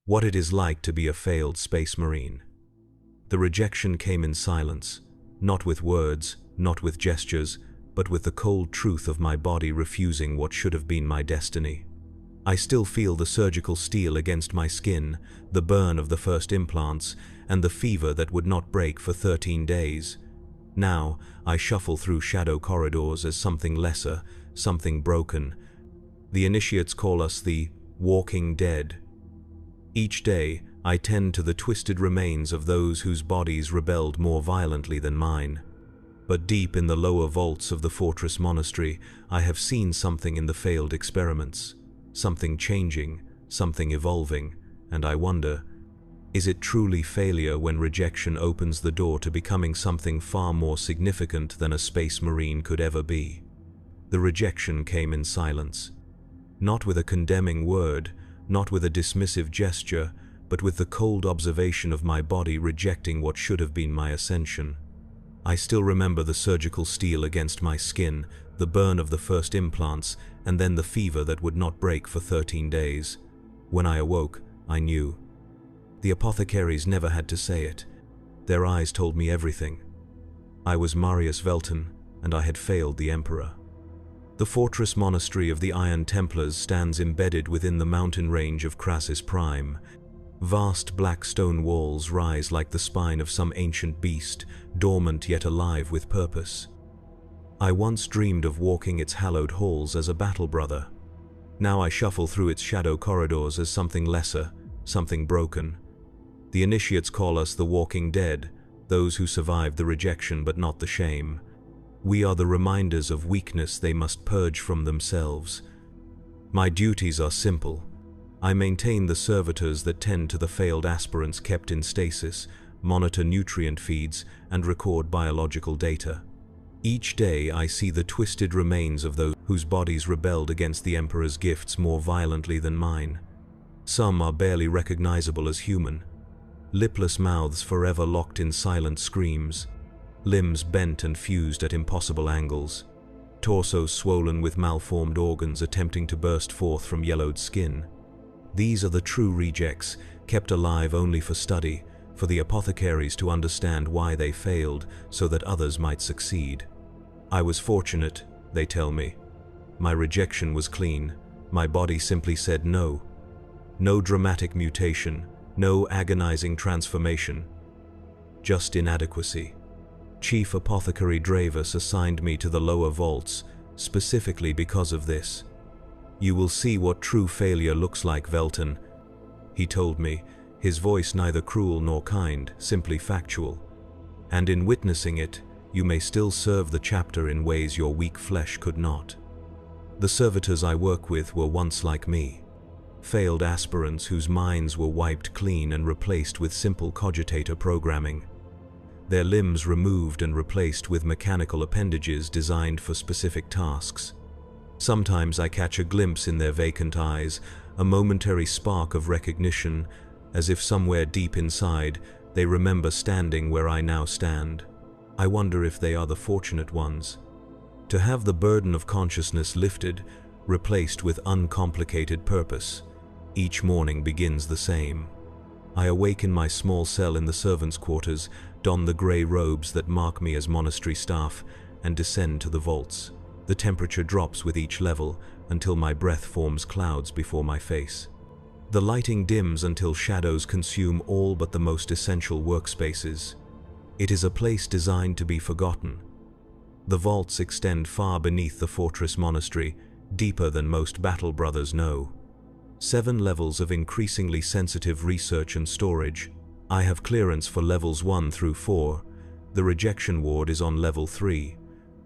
What it is like to be a failed space marine. The rejection came in silence, not with words, not with gestures, but with the cold truth of my body refusing what should have been my destiny. I still feel the surgical steel against my skin, the burn of the first implants, and the fever that would not break for 13 days. Now, I shuffle through shadow corridors as something lesser, something broken. The initiates call us the walking dead. Each day, I tend to the twisted remains of those whose bodies rebelled more violently than mine. But deep in the lower vaults of the fortress monastery, I have seen something in the failed experiments. Something changing, something evolving, and I wonder, is it truly failure when rejection opens the door to becoming something far more significant than a space marine could ever be? The rejection came in silence. Not with a condemning word, not with a dismissive gesture, but with the cold observation of my body rejecting what should have been my ascension. I still remember the surgical steel against my skin, the burn of the first implants, and then the fever that would not break for 13 days. When I awoke, I knew. The apothecaries never had to say it. Their eyes told me everything. I was Marius Velton, and I had failed the Emperor. The fortress monastery of the Iron Templars stands embedded within the mountain range of Crassus Prime. Vast black stone walls rise like the spine of some ancient beast, dormant yet alive with purpose. I once dreamed of walking its hallowed halls as a battle brother. Now I shuffle through its shadow corridors as something lesser, something broken. The initiates call us the walking dead, those who survived the rejection but not the shame. We are the reminders of weakness they must purge from themselves. My duties are simple. I maintain the servitors that tend to the failed aspirants kept in stasis, monitor nutrient feeds, and record biological data. Each day I see the twisted remains of those whose bodies rebelled against the Emperor's gifts more violently than mine. Some are barely recognizable as human. Lipless mouths forever locked in silent screams. Limbs bent and fused at impossible angles. Torsos swollen with malformed organs attempting to burst forth from yellowed skin. These are the true rejects, kept alive only for study, for the apothecaries to understand why they failed so that others might succeed. I was fortunate, they tell me. My rejection was clean. My body simply said no. No dramatic mutation, no agonizing transformation. Just inadequacy. Chief Apothecary Dravus assigned me to the lower vaults, specifically because of this. You will see what true failure looks like, Velton, he told me, his voice neither cruel nor kind, simply factual. And in witnessing it, you may still serve the chapter in ways your weak flesh could not. The servitors I work with were once like me. Failed aspirants whose minds were wiped clean and replaced with simple cogitator programming. Their limbs removed and replaced with mechanical appendages designed for specific tasks. Sometimes I catch a glimpse in their vacant eyes, a momentary spark of recognition, as if somewhere deep inside they remember standing where I now stand. I wonder if they are the fortunate ones. To have the burden of consciousness lifted, replaced with uncomplicated purpose. Each morning begins the same. I awake in my small cell in the servants' quarters, don the grey robes that mark me as monastery staff, and descend to the vaults. The temperature drops with each level until my breath forms clouds before my face. The lighting dims until shadows consume all but the most essential workspaces. It is a place designed to be forgotten. The vaults extend far beneath the fortress monastery, deeper than most battle brothers know. 7 levels of increasingly sensitive research and storage. I have clearance for levels 1 through 4. The rejection ward is on level 3.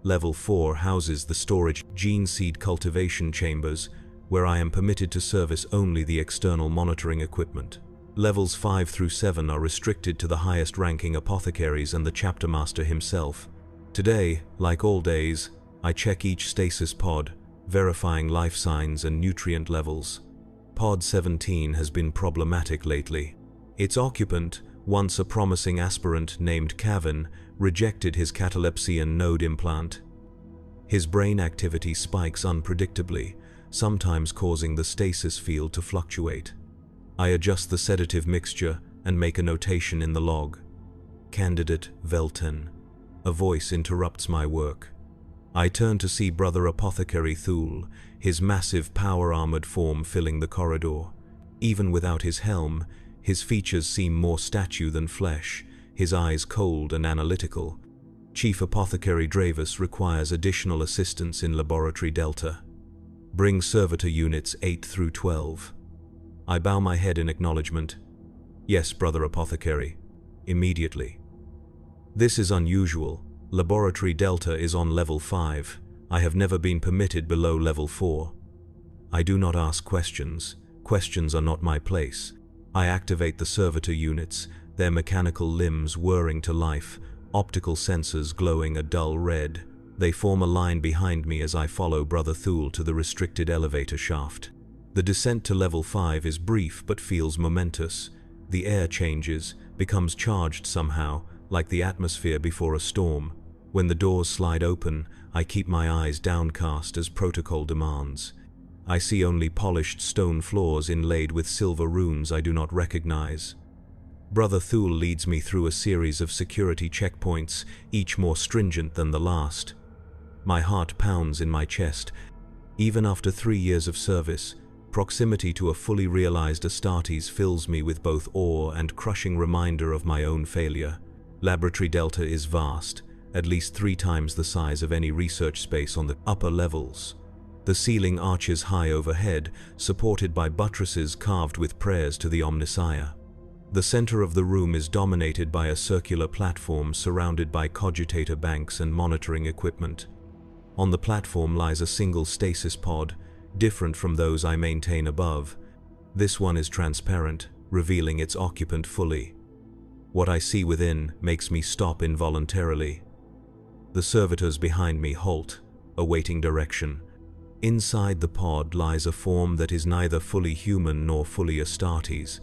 Level 4 houses the storage gene seed cultivation chambers, where I am permitted to service only the external monitoring equipment. Levels 5 through 7 are restricted to the highest-ranking apothecaries and the chapter master himself. Today, like all days, I check each stasis pod, verifying life signs and nutrient levels. Pod 17 has been problematic lately. Its occupant, once a promising aspirant named Kavin, rejected his catalepsian node implant. His brain activity spikes unpredictably, sometimes causing the stasis field to fluctuate. I adjust the sedative mixture and make a notation in the log. Candidate Velten. A voice interrupts my work. I turn to see Brother Apothecary Thule, his massive power-armored form filling the corridor. Even without his helm, his features seem more statue than flesh, his eyes cold and analytical. Chief Apothecary Dravis requires additional assistance in Laboratory Delta. Bring servitor units 8 through 12. I bow my head in acknowledgement. Yes, Brother Apothecary. Immediately. This is unusual. Laboratory Delta is on level 5. I have never been permitted below level 4. I do not ask questions. Questions are not my place. I activate the servitor units, their mechanical limbs whirring to life, optical sensors glowing a dull red. They form a line behind me as I follow Brother Thule to the restricted elevator shaft. The descent to level 5 is brief but feels momentous. The air changes, becomes charged somehow, like the atmosphere before a storm. When the doors slide open, I keep my eyes downcast as protocol demands. I see only polished stone floors inlaid with silver runes I do not recognize. Brother Thule leads me through a series of security checkpoints, each more stringent than the last. My heart pounds in my chest. Even after 3 years of service, proximity to a fully realized Astartes fills me with both awe and crushing reminder of my own failure. Laboratory Delta is vast, at least 3 times the size of any research space on the upper levels. The ceiling arches high overhead, supported by buttresses carved with prayers to the Omnissiah. The center of the room is dominated by a circular platform surrounded by cogitator banks and monitoring equipment. On the platform lies a single stasis pod, different from those I maintain above. This one is transparent, revealing its occupant fully. What I see within makes me stop involuntarily. The servitors behind me halt, awaiting direction. Inside the pod lies a form that is neither fully human nor fully Astartes.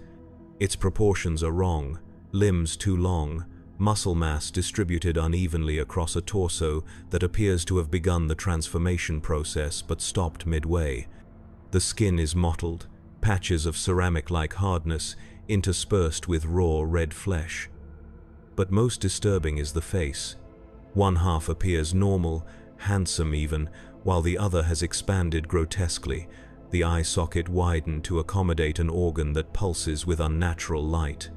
Its proportions are wrong, limbs too long, muscle mass distributed unevenly across a torso that appears to have begun the transformation process but stopped midway. The skin is mottled, patches of ceramic-like hardness interspersed with raw red flesh. But most disturbing is the face. One half appears normal, handsome even, while the other has expanded grotesquely, the eye socket widened to accommodate an organ that pulses with unnatural light.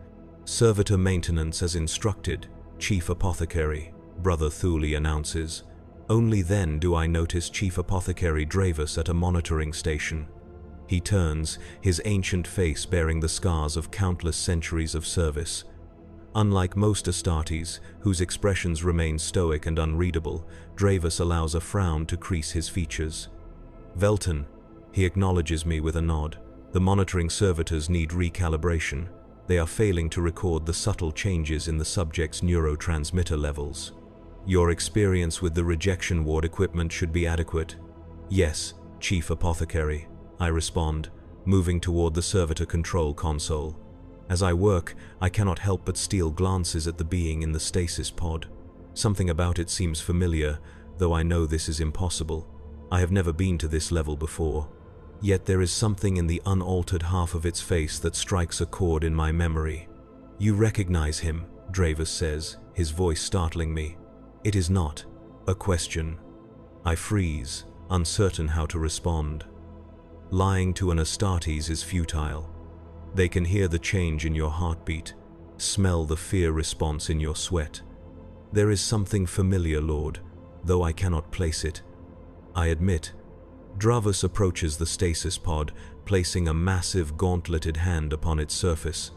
Servitor maintenance as instructed, Chief Apothecary, Brother Thule announces. Only then do I notice Chief Apothecary Dravis at a monitoring station. He turns, his ancient face bearing the scars of countless centuries of service. Unlike most Astartes, whose expressions remain stoic and unreadable, Dravis allows a frown to crease his features. Velten, he acknowledges me with a nod. The monitoring servitors need recalibration. They are failing to record the subtle changes in the subject's neurotransmitter levels. Your experience with the rejection ward equipment should be adequate. Yes, Chief Apothecary, I respond, moving toward the servitor control console. As I work, I cannot help but steal glances at the being in the stasis pod. Something about it seems familiar, though I know this is impossible. I have never been to this level before. Yet there is something in the unaltered half of its face that strikes a chord in my memory. You recognize him, Dravis says, his voice startling me. It is not a question. I freeze, uncertain how to respond. Lying to an Astartes is futile. They can hear the change in your heartbeat, smell the fear response in your sweat. There is something familiar, Lord, though I cannot place it. I admit. Dravis approaches the stasis pod, placing a massive gauntleted hand upon its surface.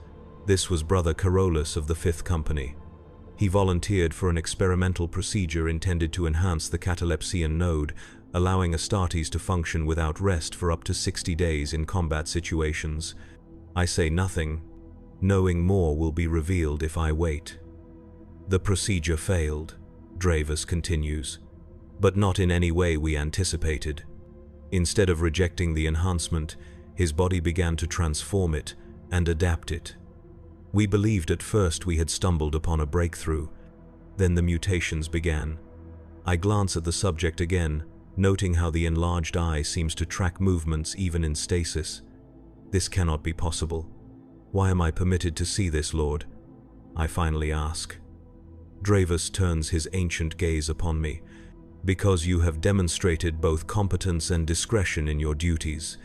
This was Brother Carolus of the 5th Company. He volunteered for an experimental procedure intended to enhance the catalepsian node, allowing Astartes to function without rest for up to 60 days in combat situations. I say nothing. Knowing more will be revealed if I wait. The procedure failed, Dravis continues, but not in any way we anticipated. Instead of rejecting the enhancement, his body began to transform it and adapt it. We believed at first we had stumbled upon a breakthrough. Then the mutations began. I glance at the subject again, noting how the enlarged eye seems to track movements even in stasis. This cannot be possible. Why am I permitted to see this, Lord? I finally ask. Dravus turns his ancient gaze upon me. Because you have demonstrated both competence and discretion in your duties,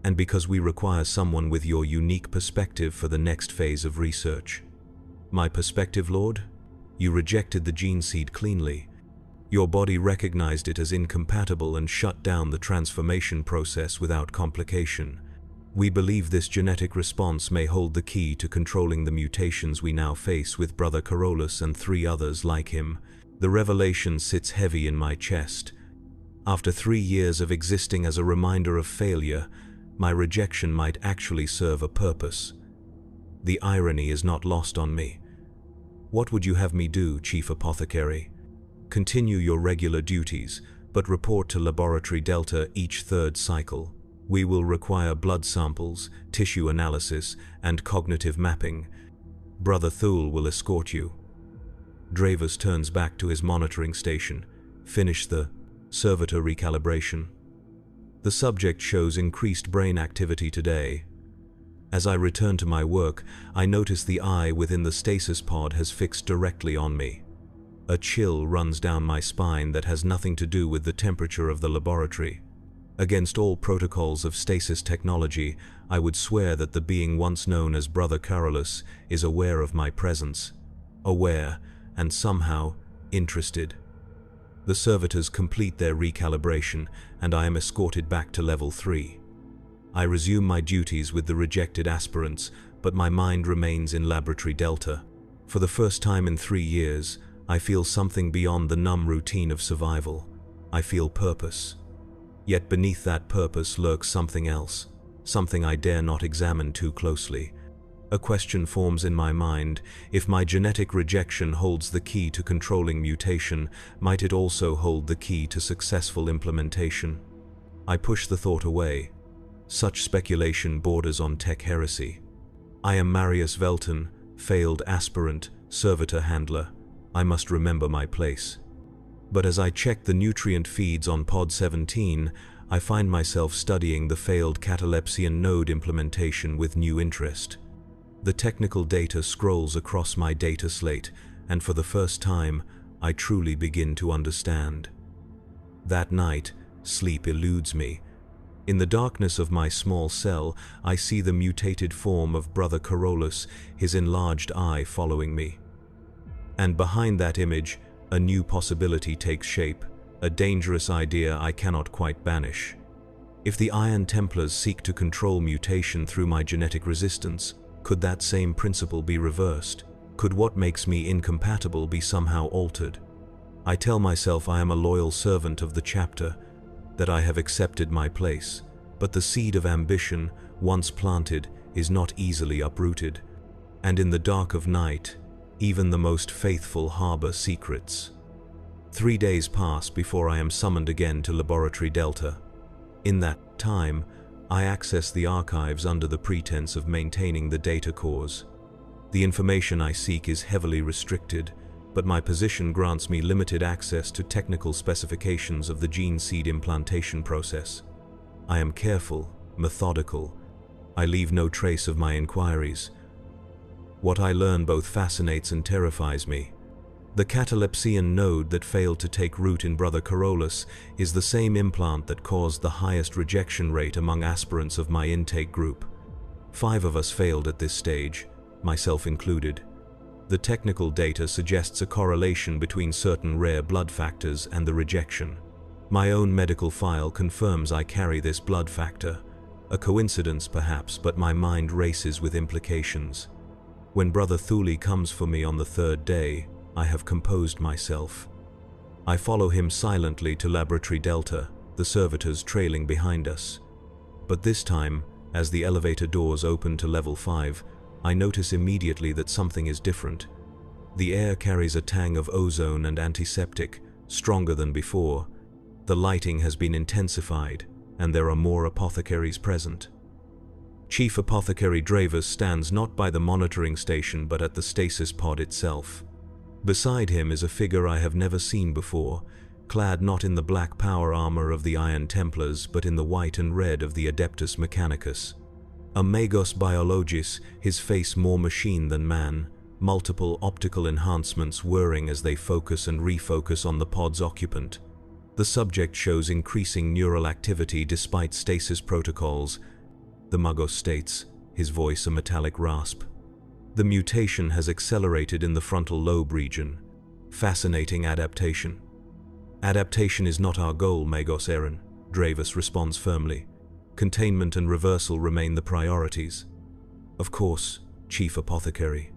and because we require someone with your unique perspective for the next phase of research. My perspective, Lord? You rejected the gene seed cleanly. Your body recognized it as incompatible and shut down the transformation process without complication. We believe this genetic response may hold the key to controlling the mutations we now face with Brother Carolus and 3 others like him. The revelation sits heavy in my chest. After 3 years of existing as a reminder of failure, my rejection might actually serve a purpose. The irony is not lost on me. What would you have me do, Chief Apothecary? Continue your regular duties, but report to Laboratory Delta each 3rd cycle. We will require blood samples, tissue analysis, and cognitive mapping. Brother Thule will escort you. Dravus turns back to his monitoring station. Finish the servitor recalibration. The subject shows increased brain activity today. As I return to my work, I notice the eye within the stasis pod has fixed directly on me. A chill runs down my spine that has nothing to do with the temperature of the laboratory. Against all protocols of stasis technology, I would swear that the being once known as Brother Carolus is aware of my presence. Aware, and somehow interested. The servitors complete their recalibration, and I am escorted back to level 3. I resume my duties with the rejected aspirants, but my mind remains in Laboratory Delta. For the first time in 3 years, I feel something beyond the numb routine of survival. I feel purpose. Yet beneath that purpose lurks something else, something I dare not examine too closely. A question forms in my mind: if my genetic rejection holds the key to controlling mutation, might it also hold the key to successful implementation? I push the thought away. Such speculation borders on tech heresy. I am Marius Velton, failed aspirant, servitor handler. I must remember my place. But as I check the nutrient feeds on Pod 17, I find myself studying the failed catalepsian node implementation with new interest. The technical data scrolls across my data slate, and for the first time, I truly begin to understand. That night, sleep eludes me. In the darkness of my small cell, I see the mutated form of Brother Carolus, his enlarged eye following me. And behind that image, a new possibility takes shape, a dangerous idea I cannot quite banish. If the Iron Templars seek to control mutation through my genetic resistance, could that same principle be reversed? Could what makes me incompatible be somehow altered? I tell myself I am a loyal servant of the chapter, that I have accepted my place, but the seed of ambition, once planted, is not easily uprooted. And in the dark of night, even the most faithful harbor secrets. 3 days pass before I am summoned again to Laboratory Delta. In that time, I access the archives under the pretense of maintaining the data cores. The information I seek is heavily restricted, but my position grants me limited access to technical specifications of the gene seed implantation process. I am careful, methodical. I leave no trace of my inquiries. What I learn both fascinates and terrifies me. The catalepsian node that failed to take root in Brother Carolus is the same implant that caused the highest rejection rate among aspirants of my intake group. 5 of us failed at this stage, myself included. The technical data suggests a correlation between certain rare blood factors and the rejection. My own medical file confirms I carry this blood factor. A coincidence perhaps, but my mind races with implications. When Brother Thule comes for me on the 3rd day, I have composed myself. I follow him silently to Laboratory Delta, the servitors trailing behind us. But this time, as the elevator doors open to level 5, I notice immediately that something is different. The air carries a tang of ozone and antiseptic, stronger than before. The lighting has been intensified, and there are more apothecaries present. Chief Apothecary Dravus stands not by the monitoring station but at the stasis pod itself. Beside him is a figure I have never seen before, clad not in the black power armor of the Iron Templars but in the white and red of the Adeptus Mechanicus. A magos biologis, his face more machine than man, multiple optical enhancements whirring as they focus and refocus on the pod's occupant. The subject shows increasing neural activity despite stasis protocols. The magos states, his voice a metallic rasp. The mutation has accelerated in the frontal lobe region. Fascinating adaptation. Adaptation is not our goal, Magos Eren, Dravis responds firmly. Containment and reversal remain the priorities. Of course, Chief Apothecary.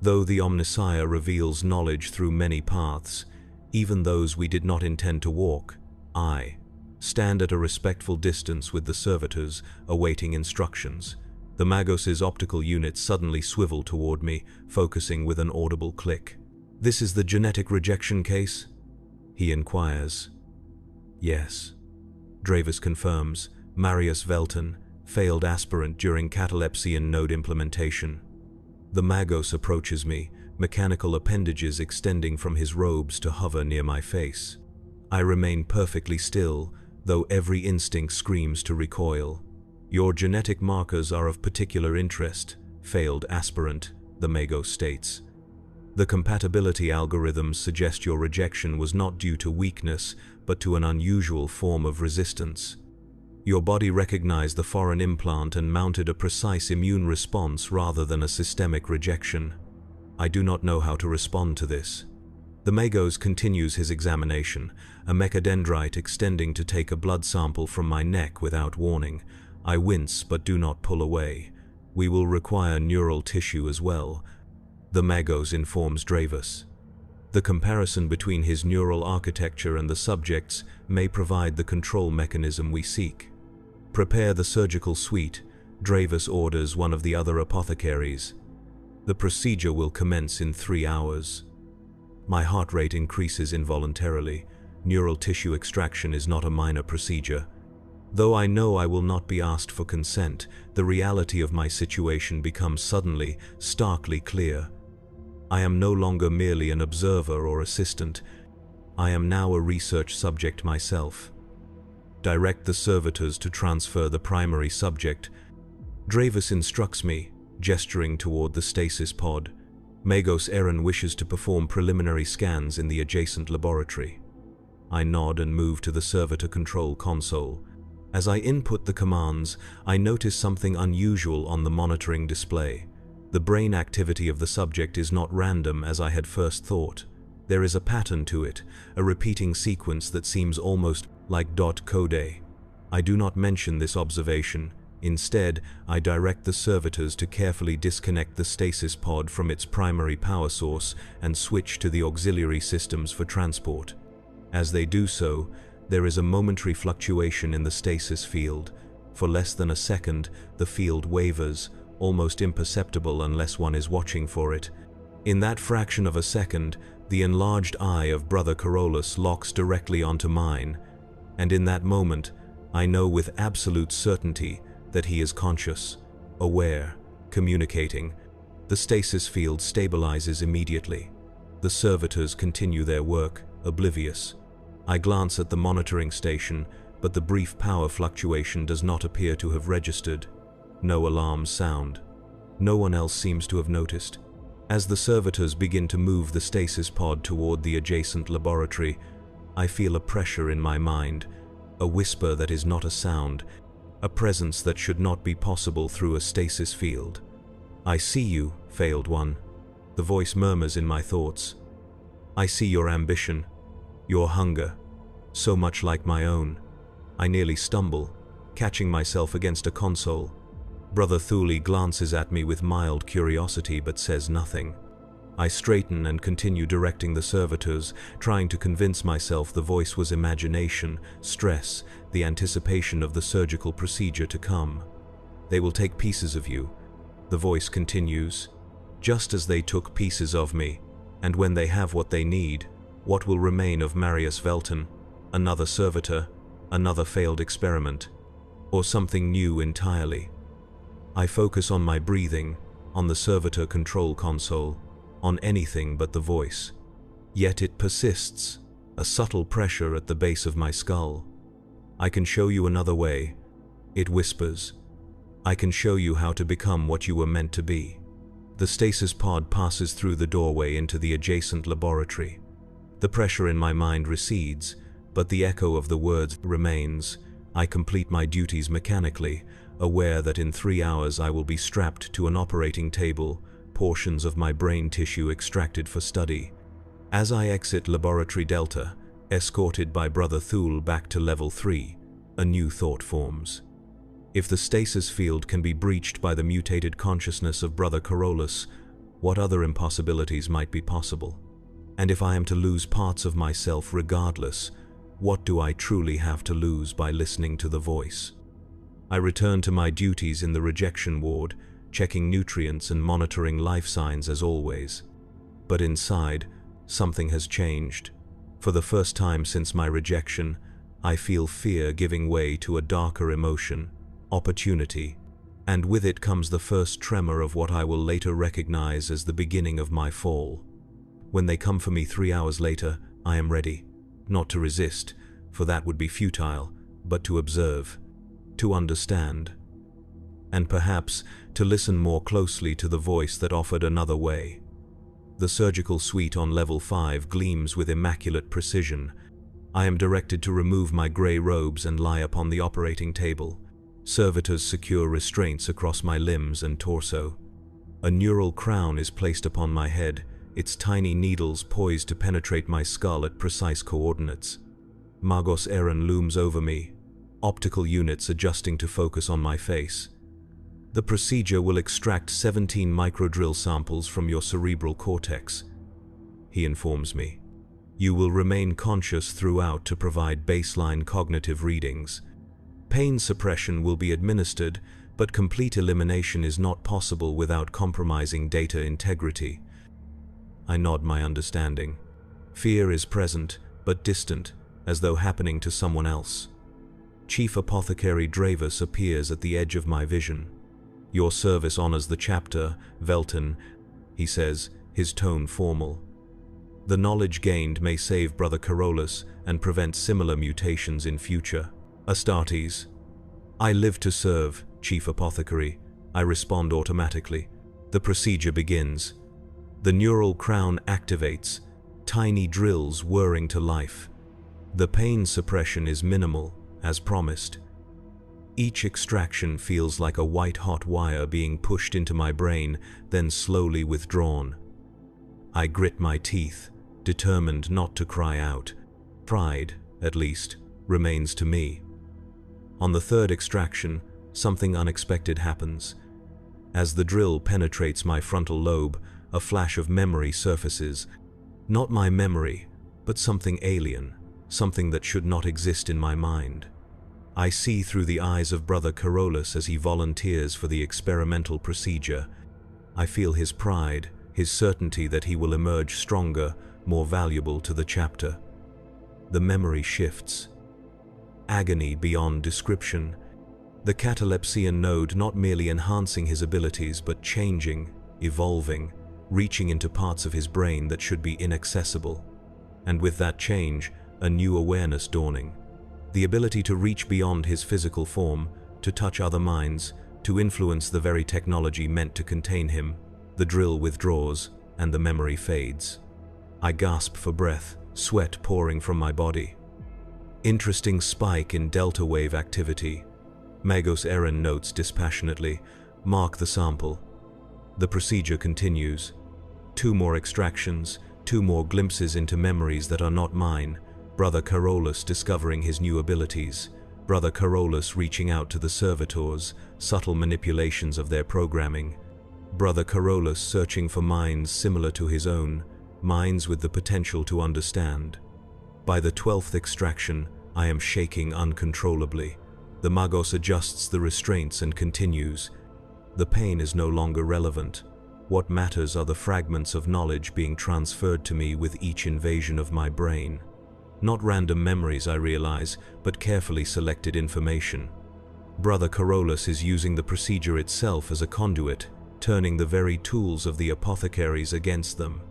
Though the Omnissiah reveals knowledge through many paths, even those we did not intend to walk, I stand at a respectful distance with the servitors, awaiting instructions. The Magos's optical units suddenly swivel toward me, focusing with an audible click. "This is the genetic rejection case?" he inquires. "Yes." Dravis confirms, Marius Velton, failed aspirant during catalepsy and node implementation. The Magos approaches me, mechanical appendages extending from his robes to hover near my face. I remain perfectly still, though every instinct screams to recoil. "Your genetic markers are of particular interest, failed aspirant," the Magos states. "The compatibility algorithms suggest your rejection was not due to weakness, but to an unusual form of resistance. Your body recognized the foreign implant and mounted a precise immune response rather than a systemic rejection. I do not know how to respond to this." The Magos continues his examination, a mechadendrite extending to take a blood sample from my neck without warning. I wince but do not pull away. "We will require neural tissue as well," the Magos informs Dravis. The comparison between his neural architecture and the subject's may provide the control mechanism we seek. "Prepare the surgical suite," Dravis orders one of the other apothecaries. "The procedure will commence in 3 hours." My heart rate increases involuntarily. Neural tissue extraction is not a minor procedure. Though I know I will not be asked for consent, the reality of my situation becomes suddenly, starkly clear. I am no longer merely an observer or assistant. I am now a research subject myself. "Direct the servitors to transfer the primary subject," Dravis instructs me, gesturing toward the stasis pod. Magos Eren wishes to perform preliminary scans in the adjacent laboratory. I nod and move to the servitor control console. As I input the commands, I notice something unusual on the monitoring display. The brain activity of the subject is not random as I had first thought. There is a pattern to it, a repeating sequence that seems almost like .code. I do not mention this observation. Instead, I direct the servitors to carefully disconnect the stasis pod from its primary power source and switch to the auxiliary systems for transport. As they do so, there is a momentary fluctuation in the stasis field. For less than a second, the field wavers, almost imperceptible unless one is watching for it. In that fraction of a second, the enlarged eye of Brother Carolus locks directly onto mine, and in that moment, I know with absolute certainty that he is conscious, aware, communicating. The stasis field stabilizes immediately. The servitors continue their work, oblivious. I glance at the monitoring station, but the brief power fluctuation does not appear to have registered. No alarms sound. No one else seems to have noticed. As the servitors begin to move the stasis pod toward the adjacent laboratory, I feel a pressure in my mind, a whisper that is not a sound, a presence that should not be possible through a stasis field. "I see you, failed one," the voice murmurs in my thoughts. "I see your ambition, your hunger, so much like my own." I nearly stumble, catching myself against a console. Brother Thule glances at me with mild curiosity but says nothing. I straighten and continue directing the servitors, trying to convince myself the voice was imagination, stress, the anticipation of the surgical procedure to come. "They will take pieces of you," the voice continues, "just as they took pieces of me, and when they have what they need, what will remain of Marius Velton? Another servitor, another failed experiment, or something new entirely?" I focus on my breathing, on the servitor control console, on anything but the voice. Yet it persists, a subtle pressure at the base of my skull. "I can show you another way," it whispers. I can show you how to become what you were meant to be. The stasis pod passes through the doorway into the adjacent laboratory. The pressure in my mind recedes, but the echo of the words remains. I complete my duties mechanically, aware that in 3 hours I will be strapped to an operating table, portions of my brain tissue extracted for study. As I exit Laboratory Delta, escorted by Brother Thule back to Level 3, a new thought forms. If the stasis field can be breached by the mutated consciousness of Brother Carolus, what other impossibilities might be possible? And if I am to lose parts of myself regardless, what do I truly have to lose by listening to the voice? I return to my duties in the rejection ward, checking nutrients and monitoring life signs as always. But inside, something has changed. For the first time since my rejection, I feel fear giving way to a darker emotion, opportunity, and with it comes the first tremor of what I will later recognize as the beginning of my fall. When they come for me 3 hours later, I am ready, not to resist, for that would be futile, but to observe, to understand, and perhaps to listen more closely to the voice that offered another way. The surgical suite on Level 5 gleams with immaculate precision. I am directed to remove my grey robes and lie upon the operating table. Servitors secure restraints across my limbs and torso. A neural crown is placed upon my head, its tiny needles poised to penetrate my skull at precise coordinates. Magos Eren looms over me, optical units adjusting to focus on my face. The procedure will extract 17 microdrill samples from your cerebral cortex, he informs me. You will remain conscious throughout to provide baseline cognitive readings. Pain suppression will be administered, but complete elimination is not possible without compromising data integrity. I nod my understanding. Fear is present, but distant, as though happening to someone else. Chief Apothecary Dravus appears at the edge of my vision. Your service honors the chapter, Velton, he says, his tone formal. The knowledge gained may save Brother Carolus and prevent similar mutations in future. Astartes. I live to serve, Chief Apothecary. I respond automatically. The procedure begins. The neural crown activates, tiny drills whirring to life. The pain suppression is minimal, as promised. Each extraction feels like a white-hot wire being pushed into my brain, then slowly withdrawn. I grit my teeth, determined not to cry out. Pride, at least, remains to me. On the third extraction, something unexpected happens. As the drill penetrates my frontal lobe, a flash of memory surfaces. Not my memory, but something alien, something that should not exist in my mind. I see through the eyes of Brother Carolus as he volunteers for the experimental procedure. I feel his pride, his certainty that he will emerge stronger, more valuable to the chapter. The memory shifts. Agony beyond description. The catalepsian node not merely enhancing his abilities but changing, evolving, reaching into parts of his brain that should be inaccessible. And with that change, a new awareness dawning. The ability to reach beyond his physical form, to touch other minds, to influence the very technology meant to contain him. The drill withdraws, and the memory fades. I gasp for breath, sweat pouring from my body. Interesting spike in delta wave activity. Magos Eren notes dispassionately, mark the sample. The procedure continues. 2 more extractions, 2 more glimpses into memories that are not mine. Brother Carolus discovering his new abilities. Brother Carolus reaching out to the servitors, subtle manipulations of their programming. Brother Carolus searching for minds similar to his own, minds with the potential to understand. By the 12th extraction, I am shaking uncontrollably. The Magos adjusts the restraints and continues. The pain is no longer relevant. What matters are the fragments of knowledge being transferred to me with each invasion of my brain. Not random memories, I realize, but carefully selected information. Brother Carolus is using the procedure itself as a conduit, turning the very tools of the apothecaries against them.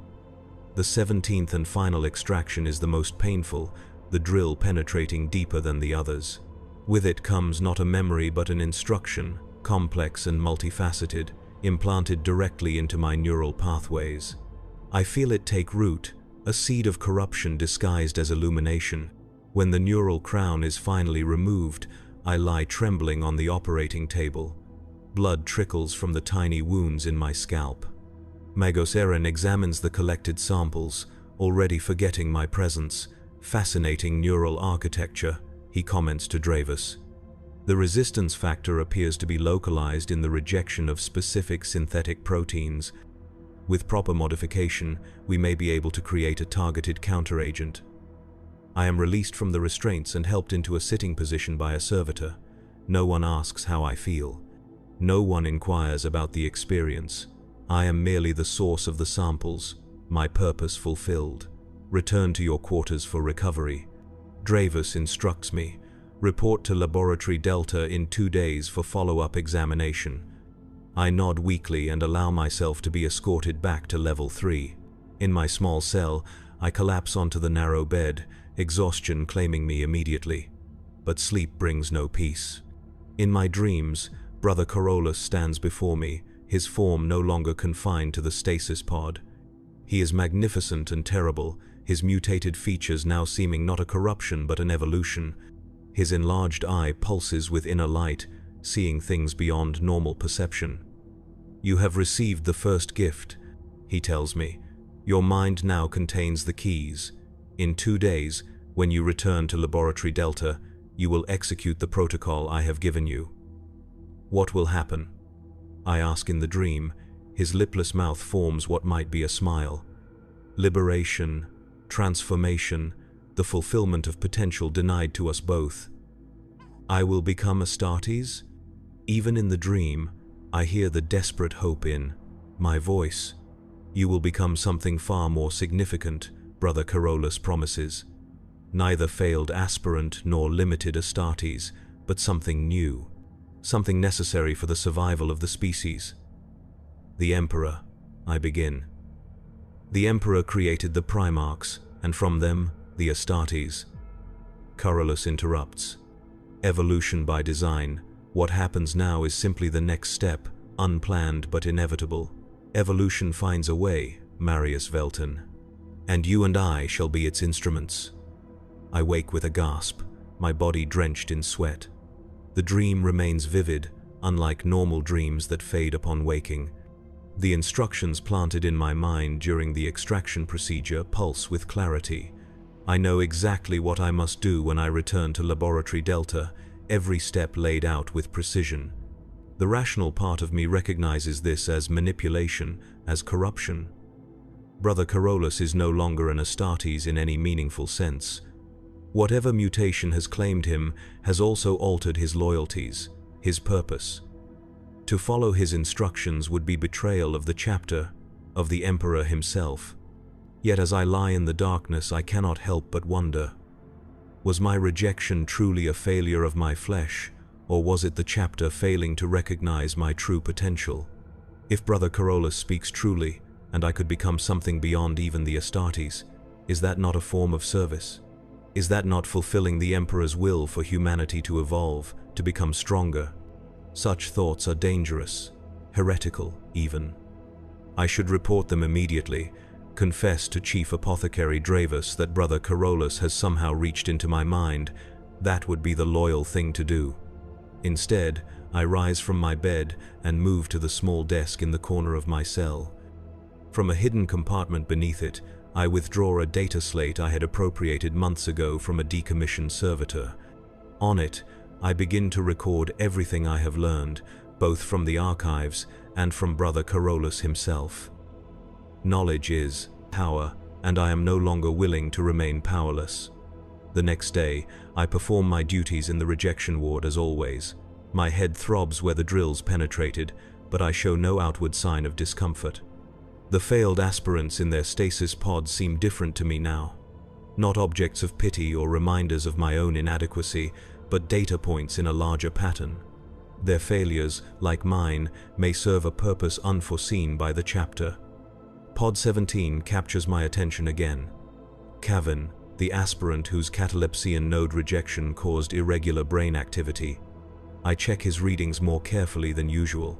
The 17th and final extraction is the most painful, the drill penetrating deeper than the others. With it comes not a memory but an instruction, complex and multifaceted, implanted directly into my neural pathways. I feel it take root, a seed of corruption disguised as illumination. When the neural crown is finally removed, I lie trembling on the operating table. Blood trickles from the tiny wounds in my scalp. Magos Eren examines the collected samples, already forgetting my presence. Fascinating neural architecture, he comments to Dravis. The resistance factor appears to be localized in the rejection of specific synthetic proteins. With proper modification, we may be able to create a targeted counteragent. I am released from the restraints and helped into a sitting position by a servitor. No one asks how I feel. No one inquires about the experience. I am merely the source of the samples, my purpose fulfilled. Return to your quarters for recovery. Dravis instructs me. Report to Laboratory Delta in 2 days for follow-up examination. I nod weakly and allow myself to be escorted back to Level 3. In my small cell, I collapse onto the narrow bed, exhaustion claiming me immediately. But sleep brings no peace. In my dreams, Brother Carolus stands before me, his form no longer confined to the stasis pod. He is magnificent and terrible, his mutated features now seeming not a corruption but an evolution. His enlarged eye pulses with inner light, seeing things beyond normal perception. You have received the first gift, he tells me. Your mind now contains the keys. In 2 days, when you return to Laboratory Delta, you will execute the protocol I have given you. What will happen? I ask in the dream. His lipless mouth forms what might be a smile. Liberation, transformation, the fulfillment of potential denied to us both. I will become Astartes? Even in the dream, I hear the desperate hope in my voice. You will become something far more significant, Brother Carolus promises. Neither failed aspirant nor limited Astartes, but something new. Something necessary for the survival of the species. The Emperor, I begin. The Emperor created the Primarchs, and from them, the Astartes. Carolus interrupts. Evolution by design. What happens now is simply the next step, unplanned but inevitable. Evolution finds a way, Marius Velton. And you and I shall be its instruments. I wake with a gasp, my body drenched in sweat. The dream remains vivid, unlike normal dreams that fade upon waking. The instructions planted in my mind during the extraction procedure pulse with clarity. I know exactly what I must do when I return to Laboratory Delta, every step laid out with precision. The rational part of me recognizes this as manipulation, as corruption. Brother Carolus is no longer an Astartes in any meaningful sense. Whatever mutation has claimed him has also altered his loyalties, his purpose. To follow his instructions would be betrayal of the chapter, of the Emperor himself. Yet as I lie in the darkness, I cannot help but wonder. Was my rejection truly a failure of my flesh, or was it the chapter failing to recognize my true potential? If Brother Carolus speaks truly, and I could become something beyond even the Astartes, is that not a form of service? Is that not fulfilling the Emperor's will for humanity to evolve, to become stronger? Such thoughts are dangerous, heretical even. I should report them immediately, confess to Chief Apothecary Dravis that Brother Carolus has somehow reached into my mind. That would be the loyal thing to do. Instead, I rise from my bed and move to the small desk in the corner of my cell. From a hidden compartment beneath it, I withdraw a data slate I had appropriated months ago from a decommissioned servitor. On it, I begin to record everything I have learned, both from the archives and from Brother Carolus himself. Knowledge is power, and I am no longer willing to remain powerless. The next day, I perform my duties in the rejection ward as always. My head throbs where the drills penetrated, but I show no outward sign of discomfort. The failed aspirants in their stasis pods seem different to me now. Not objects of pity or reminders of my own inadequacy, but data points in a larger pattern. Their failures, like mine, may serve a purpose unforeseen by the chapter. Pod 17 captures my attention again. Kavin, the aspirant whose catalepsy and node rejection caused irregular brain activity. I check his readings more carefully than usual.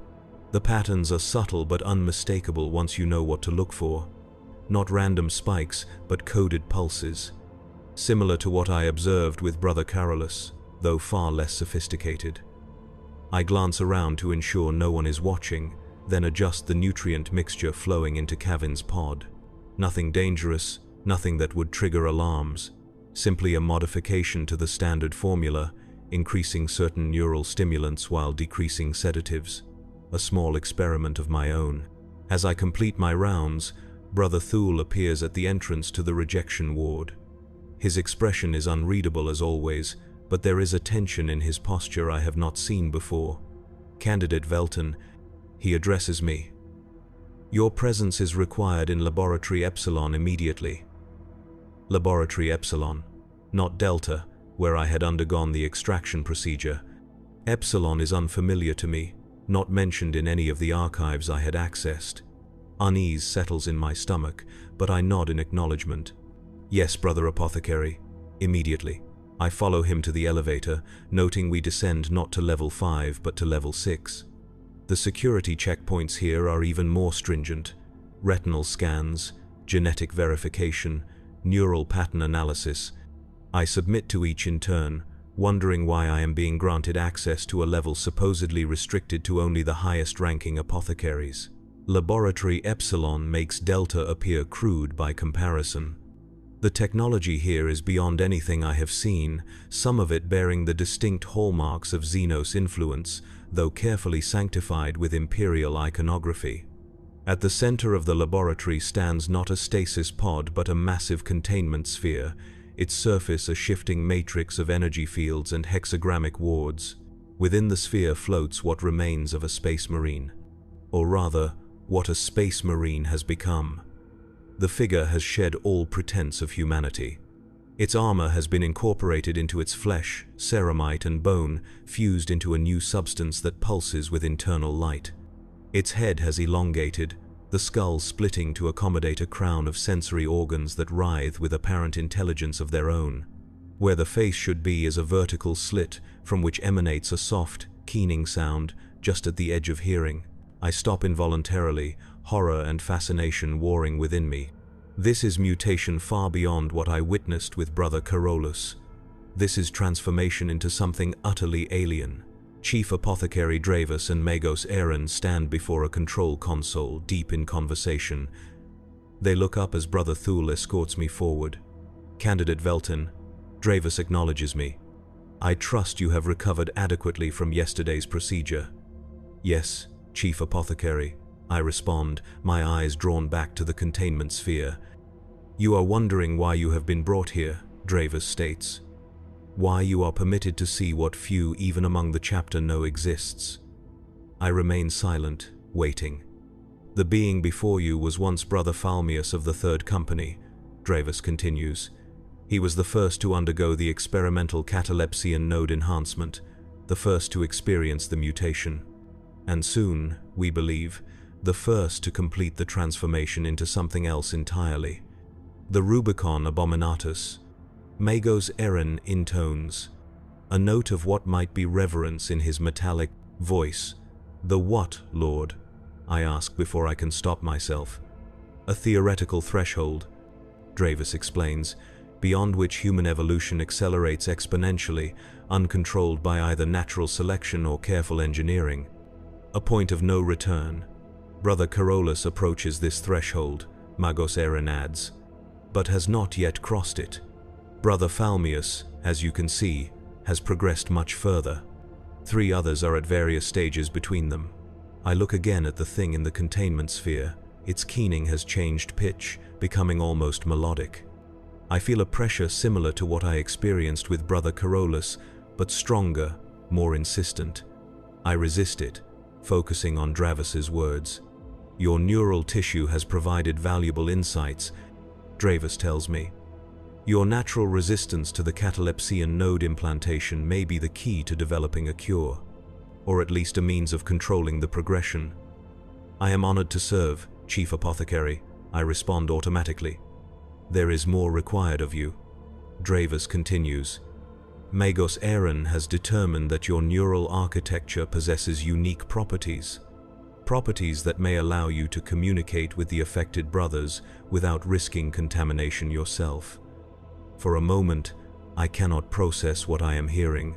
The patterns are subtle but unmistakable once you know what to look for. Not random spikes, but coded pulses. Similar to what I observed with Brother Carolus, though far less sophisticated. I glance around to ensure no one is watching, then adjust the nutrient mixture flowing into Kavin's pod. Nothing dangerous, nothing that would trigger alarms. Simply a modification to the standard formula, increasing certain neural stimulants while decreasing sedatives. A small experiment of my own. As I complete my rounds, Brother Thule appears at the entrance to the rejection ward. His expression is unreadable as always, but there is a tension in his posture I have not seen before. Candidate Velton, he addresses me. Your presence is required in Laboratory Epsilon immediately. Laboratory Epsilon, not Delta, where I had undergone the extraction procedure. Epsilon is unfamiliar to me, not mentioned in any of the archives I had accessed. Unease settles in my stomach, but I nod in acknowledgement. Yes, Brother Apothecary, immediately. I follow him to the elevator, noting we descend not to level 5 but to level 6. The security checkpoints here are even more stringent. Retinal scans, genetic verification, neural pattern analysis. I submit to each in turn, wondering why I am being granted access to a level supposedly restricted to only the highest-ranking apothecaries. Laboratory Epsilon makes Delta appear crude by comparison. The technology here is beyond anything I have seen, some of it bearing the distinct hallmarks of Xenos influence, though carefully sanctified with Imperial iconography. At the center of the laboratory stands not a stasis pod but a massive containment sphere, its surface a shifting matrix of energy fields and hexagrammic wards. Within the sphere floats what remains of a space marine. Or rather, what a space marine has become. The figure has shed all pretense of humanity. Its armor has been incorporated into its flesh, ceramite and bone, fused into a new substance that pulses with internal light. Its head has elongated, the skull splitting to accommodate a crown of sensory organs that writhe with apparent intelligence of their own. Where the face should be is a vertical slit from which emanates a soft, keening sound just at the edge of hearing. I stop involuntarily, horror and fascination warring within me. This is mutation far beyond what I witnessed with Brother Carolus. This is transformation into something utterly alien. Chief Apothecary Dravis and Magos Aaron stand before a control console, deep in conversation. They look up as Brother Thule escorts me forward. Candidate Velton, Dravis acknowledges me. I trust you have recovered adequately from yesterday's procedure. Yes, Chief Apothecary, I respond, my eyes drawn back to the containment sphere. You are wondering why you have been brought here, Dravis states. Why you are permitted to see what few even among the chapter know exists. I remain silent, waiting. The being before you was once Brother Falmius of the Third Company, Dravis continues. He was the first to undergo the experimental catalepsian node enhancement, the first to experience the mutation. And soon, we believe, the first to complete the transformation into something else entirely. The Rubicon Abominatus. Magos Aaron intones, a note of what might be reverence in his metallic voice. The what, Lord? I ask before I can stop myself. A theoretical threshold, Dravis explains, beyond which human evolution accelerates exponentially, uncontrolled by either natural selection or careful engineering. A point of no return. Brother Carolus approaches this threshold, Magos Aaron adds, but has not yet crossed it. Brother Falmius, as you can see, has progressed much further. 3 others are at various stages between them. I look again at the thing in the containment sphere. Its keening has changed pitch, becoming almost melodic. I feel a pressure similar to what I experienced with Brother Carolus, but stronger, more insistent. I resist it, focusing on Dravis's words. Your neural tissue has provided valuable insights, Dravis tells me. Your natural resistance to the catalepsian node implantation may be the key to developing a cure, or at least a means of controlling the progression. I am honored to serve, Chief Apothecary, I respond automatically. There is more required of you. Dravis continues. Magos Aaron has determined that your neural architecture possesses unique properties. Properties that may allow you to communicate with the affected brothers without risking contamination yourself. For a moment, I cannot process what I am hearing.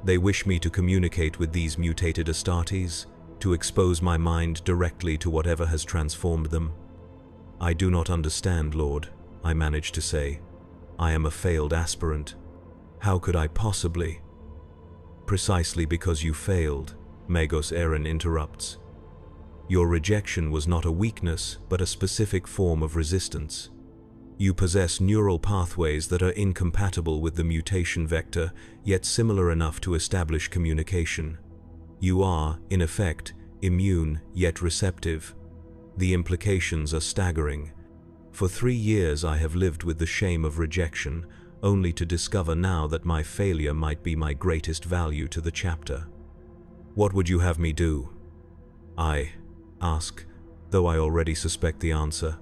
They wish me to communicate with these mutated Astartes, to expose my mind directly to whatever has transformed them. I do not understand, Lord, I manage to say. I am a failed aspirant. How could I possibly? Precisely because you failed, Magos Aaron interrupts. Your rejection was not a weakness, but a specific form of resistance. You possess neural pathways that are incompatible with the mutation vector, yet similar enough to establish communication. You are, in effect, immune yet receptive. The implications are staggering. For 3 years I have lived with the shame of rejection, only to discover now that my failure might be my greatest value to the chapter. What would you have me do? I ask, though I already suspect the answer.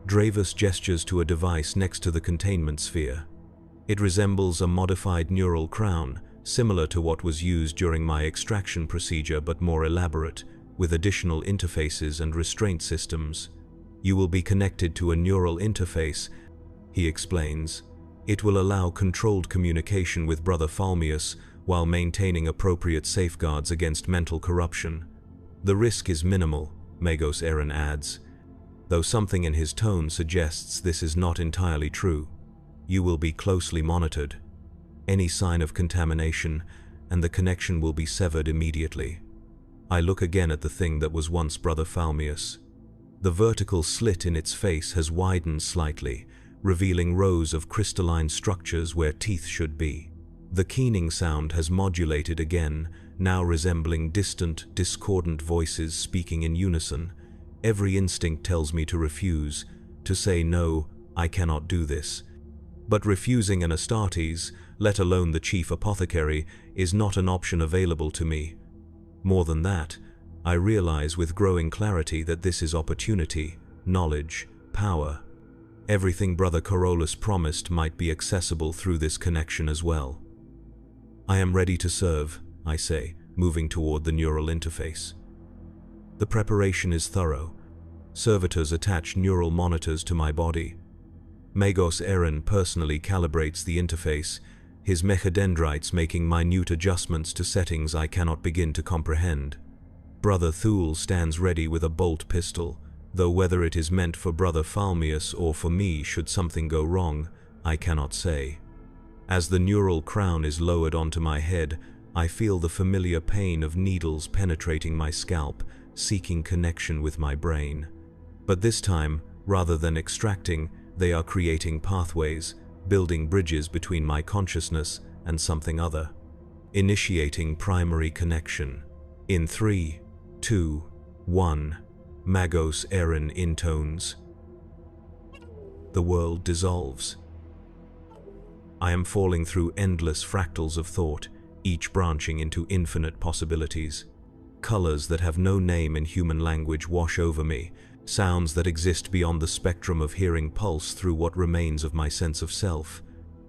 Dravus gestures to a device next to the containment sphere. It resembles a modified neural crown, similar to what was used during my extraction procedure but more elaborate, with additional interfaces and restraint systems. You will be connected to a neural interface, he explains. It will allow controlled communication with Brother Falmius while maintaining appropriate safeguards against mental corruption. The risk is minimal, Magos Aaron adds, though something in his tone suggests this is not entirely true. You will be closely monitored. Any sign of contamination, and the connection will be severed immediately. I look again at the thing that was once Brother Falmius. The vertical slit in its face has widened slightly, revealing rows of crystalline structures where teeth should be. The keening sound has modulated again, now resembling distant, discordant voices speaking in unison. Every instinct tells me to refuse, to say no, I cannot do this. But refusing an Astartes, let alone the chief apothecary, is not an option available to me. More than that, I realize with growing clarity that this is opportunity, knowledge, power. Everything Brother Carolus promised might be accessible through this connection as well. I am ready to serve, I say, moving toward the neural interface. The preparation is thorough. Servitors attach neural monitors to my body. Magos Aaron personally calibrates the interface, his mechadendrites making minute adjustments to settings I cannot begin to comprehend. Brother Thule stands ready with a bolt pistol, though whether it is meant for Brother Falmius or for me should something go wrong, I cannot say. As the neural crown is lowered onto my head, I feel the familiar pain of needles penetrating my scalp, seeking connection with my brain. But this time, rather than extracting, they are creating pathways, building bridges between my consciousness and something other. Initiating primary connection. In 3, 2, 1, Magos Aaron intones. The world dissolves. I am falling through endless fractals of thought, each branching into infinite possibilities. Colors that have no name in human language wash over me, sounds that exist beyond the spectrum of hearing pulse through what remains of my sense of self.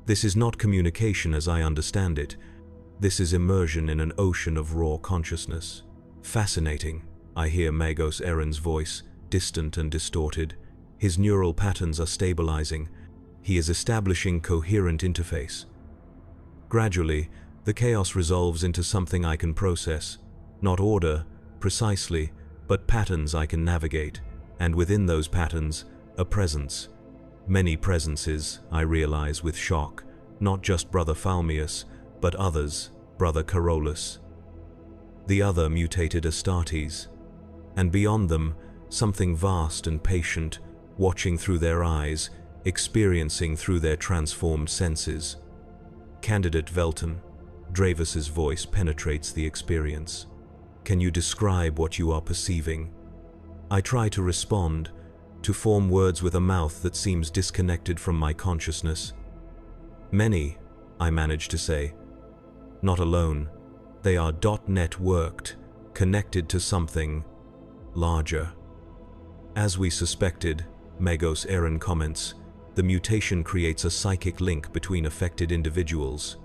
This is not communication as I understand it. This is immersion in an ocean of raw consciousness. Fascinating, I hear Magos Aaron's voice, distant and distorted. His neural patterns are stabilizing. He is establishing coherent interface. Gradually, the chaos resolves into something I can process. Not order, precisely, but patterns I can navigate. And within those patterns, a presence. Many presences, I realize with shock, not just Brother Falmius, but others, Brother Carolus. The other mutated Astartes. And beyond them, something vast and patient, watching through their eyes, experiencing through their transformed senses. Candidate Velton, Dravus's voice penetrates the experience. Can you describe what you are perceiving? I try to respond, to form words with a mouth that seems disconnected from my consciousness. Many, I manage to say. Not alone. They are .networked, connected to something larger. As we suspected, Magos Aaron comments, the mutation creates a psychic link between affected individuals.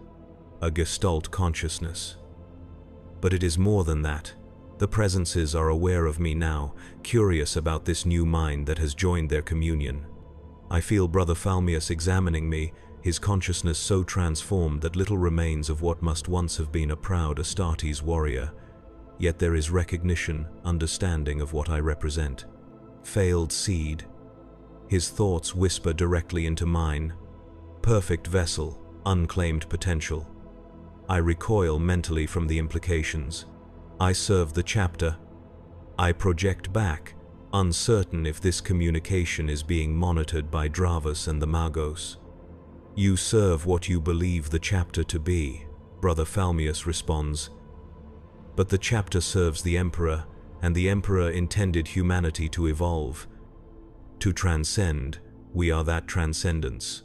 a gestalt consciousness. But it is more than that. The presences are aware of me now, curious about this new mind that has joined their communion. I feel Brother Falmius examining me, his consciousness so transformed that little remains of what must once have been a proud Astartes warrior. Yet there is recognition, understanding of what I represent. Failed seed. His thoughts whisper directly into mine. Perfect vessel, unclaimed potential. I recoil mentally from the implications. I serve the chapter. I project back, uncertain if this communication is being monitored by Dravus and the Magos. You serve what you believe the chapter to be, Brother Falmius responds. But the chapter serves the Emperor, and the Emperor intended humanity to evolve. To transcend, we are that transcendence.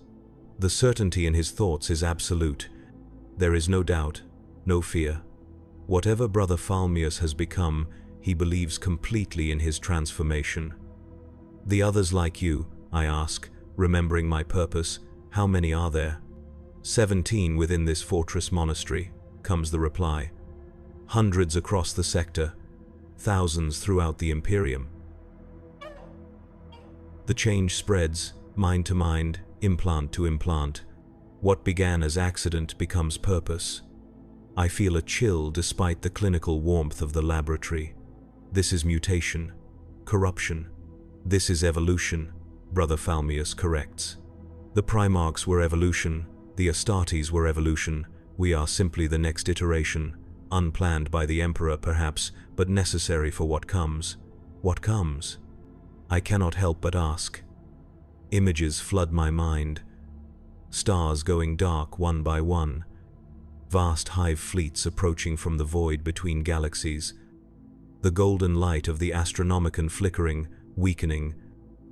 The certainty in his thoughts is absolute. There is no doubt, no fear. Whatever Brother Falmius has become, he believes completely in his transformation. The others like you, I ask, remembering my purpose, how many are there? 17 within this fortress monastery, comes the reply. Hundreds across the sector, thousands throughout the Imperium. The change spreads, mind to mind, implant to implant. What began as accident becomes purpose. I feel a chill despite the clinical warmth of the laboratory. This is mutation, corruption. This is evolution, Brother Falmius corrects. The Primarchs were evolution, the Astartes were evolution. We are simply the next iteration, unplanned by the Emperor perhaps, but necessary for what comes. What comes? I cannot help but ask. Images flood my mind. Stars going dark one by one. Vast hive fleets approaching from the void between galaxies. The golden light of the Astronomicon flickering, weakening.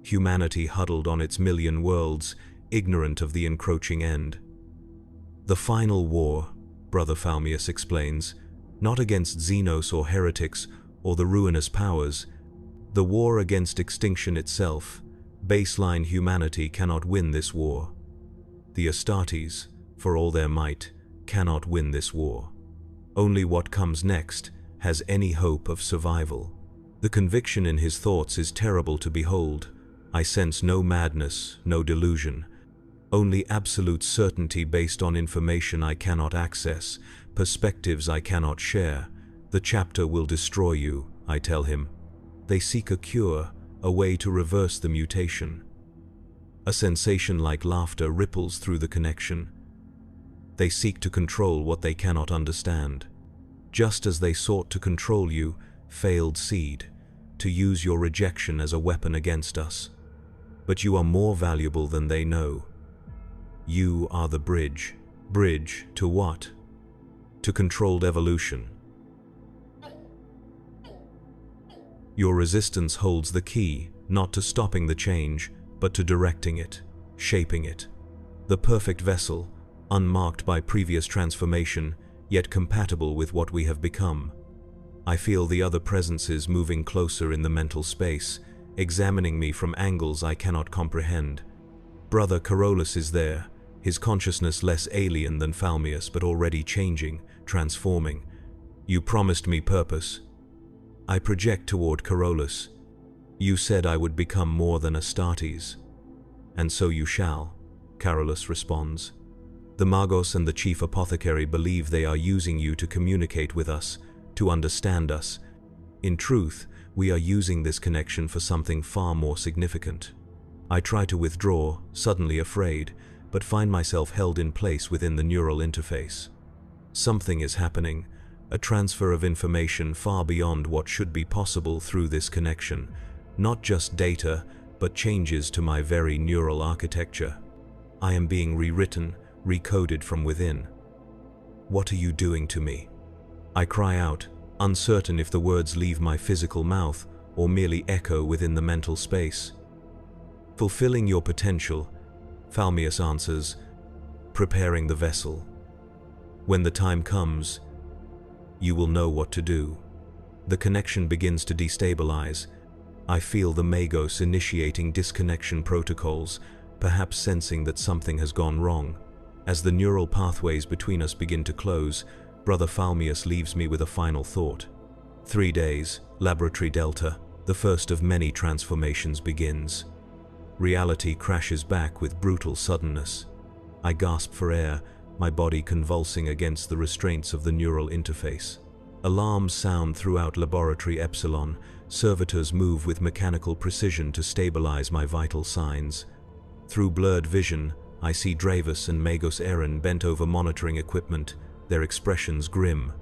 Humanity huddled on its million worlds, ignorant of the encroaching end. The final war, Brother Falmius explains, not against Xenos or heretics or the ruinous powers. The war against extinction itself. Baseline humanity cannot win this war. The Astartes, for all their might, cannot win this war. Only what comes next has any hope of survival. The conviction in his thoughts is terrible to behold. I sense no madness, no delusion. Only absolute certainty based on information I cannot access, perspectives I cannot share. The chapter will destroy you, I tell him. They seek a cure, a way to reverse the mutation. A sensation like laughter ripples through the connection. They seek to control what they cannot understand. Just as they sought to control you, failed seed, to use your rejection as a weapon against us. But you are more valuable than they know. You are the bridge. Bridge to what? To controlled evolution. Your resistance holds the key, not to stopping the change, but to directing it, shaping it. The perfect vessel, unmarked by previous transformation, yet compatible with what we have become. I feel the other presences moving closer in the mental space, examining me from angles I cannot comprehend. Brother Carolus is there, his consciousness less alien than Falmius, but already changing, transforming. You promised me purpose. I project toward Carolus. You said I would become more than Astartes. And so you shall, Carolus responds. The Magos and the Chief Apothecary believe they are using you to communicate with us, to understand us. In truth, we are using this connection for something far more significant. I try to withdraw, suddenly afraid, but find myself held in place within the neural interface. Something is happening, a transfer of information far beyond what should be possible through this connection. Not just data, but changes to my very neural architecture. I am being rewritten, recoded from within. What are you doing to me? I cry out, uncertain if the words leave my physical mouth or merely echo within the mental space. Fulfilling your potential, Falmius answers, preparing the vessel. When the time comes, you will know what to do. The connection begins to destabilize. I feel the Magos initiating disconnection protocols, perhaps sensing that something has gone wrong. As the neural pathways between us begin to close, Brother Falmius leaves me with a final thought. 3 days, Laboratory Delta, the first of many transformations begins. Reality crashes back with brutal suddenness. I gasp for air, my body convulsing against the restraints of the neural interface. Alarms sound throughout Laboratory Epsilon. Servitors move with mechanical precision to stabilize my vital signs. Through blurred vision, I see Dravus and Magos Eren bent over monitoring equipment, their expressions grim.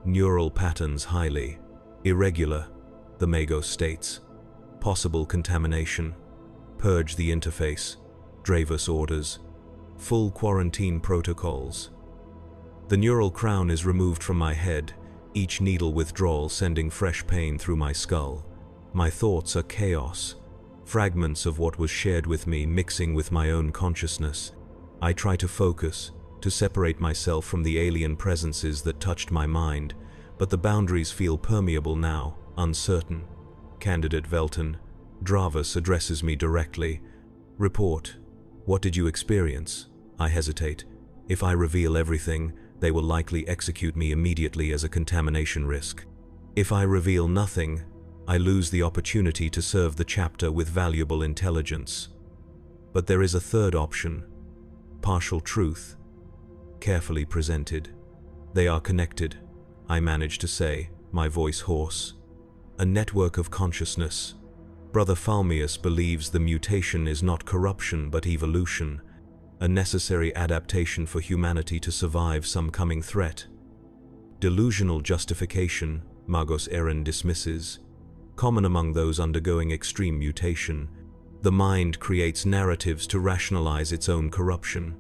Neural patterns highly irregular, the Magos states. Possible contamination. Purge the interface. Dravus orders. Full quarantine protocols. The neural crown is removed from my head, each needle withdrawal sending fresh pain through my skull. My thoughts are chaos, fragments of what was shared with me mixing with my own consciousness. I try to focus, to separate myself from the alien presences that touched my mind, but the boundaries feel permeable now, uncertain. Candidate Velton, Dravus addresses me directly. Report. What did you experience? I hesitate. If I reveal everything, they will likely execute me immediately as a contamination risk. If I reveal nothing, I lose the opportunity to serve the chapter with valuable intelligence. But there is a third option. Partial truth. Carefully presented. They are connected, I manage to say, my voice hoarse. A network of consciousness. Brother Falmius believes the mutation is not corruption but evolution, a necessary adaptation for humanity to survive some coming threat. Delusional justification, Magos Eren dismisses. Common among those undergoing extreme mutation, the mind creates narratives to rationalize its own corruption.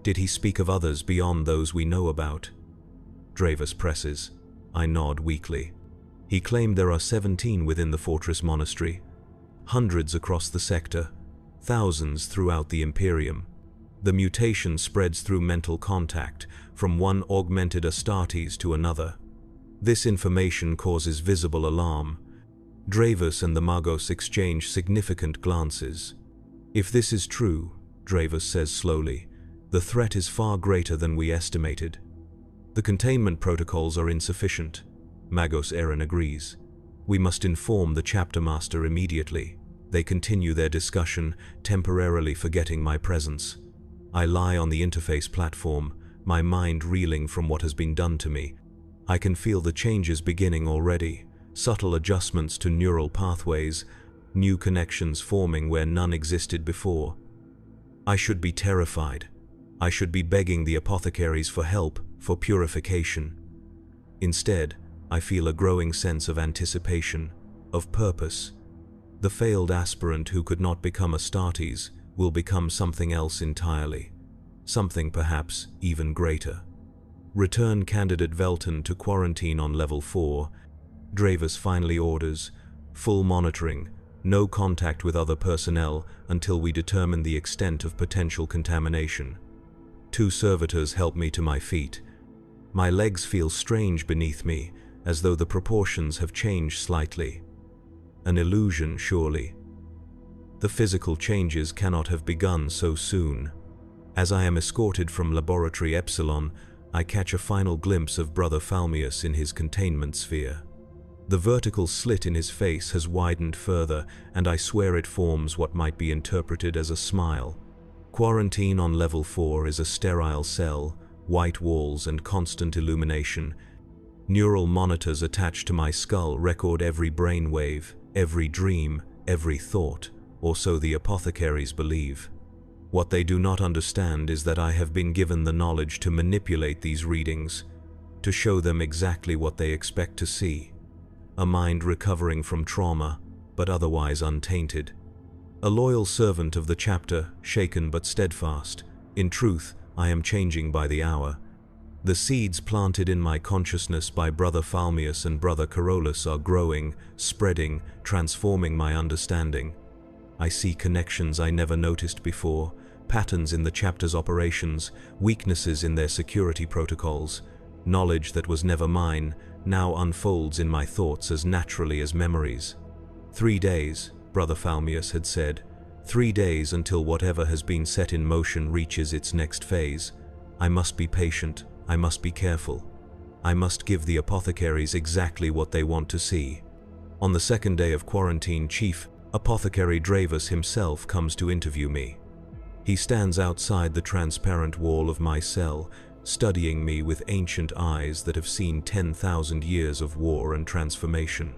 Did he speak of others beyond those we know about? Dravus presses. I nod weakly. He claimed there are 17 within the fortress monastery, hundreds across the sector, thousands throughout the Imperium. The mutation spreads through mental contact, from one augmented Astartes to another. This information causes visible alarm. Dravus and the Magos exchange significant glances. If this is true, Dravus says slowly, the threat is far greater than we estimated. The containment protocols are insufficient. Magos Eren agrees. We must inform the chapter master immediately. They continue their discussion, temporarily forgetting my presence. I lie on the interface platform, my mind reeling from what has been done to me. I can feel the changes beginning already, subtle adjustments to neural pathways, new connections forming where none existed before. I should be terrified. I should be begging the apothecaries for help, for purification. Instead, I feel a growing sense of anticipation, of purpose. The failed aspirant who could not become Astartes will become something else entirely, something perhaps even greater. Return Candidate Velton to quarantine on level 4. Dravus finally orders, full monitoring, no contact with other personnel until we determine the extent of potential contamination. 2 servitors help me to my feet. My legs feel strange beneath me, as though the proportions have changed slightly. An illusion, surely. The physical changes cannot have begun so soon. As I am escorted from Laboratory Epsilon, I catch a final glimpse of Brother Falmius in his containment sphere. The vertical slit in his face has widened further, and I swear it forms what might be interpreted as a smile. Quarantine on level 4 is a sterile cell, white walls and constant illumination. Neural monitors attached to my skull record every brainwave, every dream, every thought, or so the apothecaries believe. What they do not understand is that I have been given the knowledge to manipulate these readings, to show them exactly what they expect to see. A mind recovering from trauma, but otherwise untainted. A loyal servant of the chapter, shaken but steadfast. In truth, I am changing by the hour. The seeds planted in my consciousness by Brother Falmius and Brother Carolus are growing, spreading, transforming my understanding. I see connections I never noticed before, patterns in the chapter's operations, weaknesses in their security protocols. Knowledge that was never mine now unfolds in my thoughts as naturally as memories. 3 days, Brother Falmius had said. 3 days until whatever has been set in motion reaches its next phase. I must be patient, I must be careful. I must give the apothecaries exactly what they want to see. On the second day of quarantine, Chief Apothecary Dravus himself comes to interview me. He stands outside the transparent wall of my cell, studying me with ancient eyes that have seen 10,000 years of war and transformation.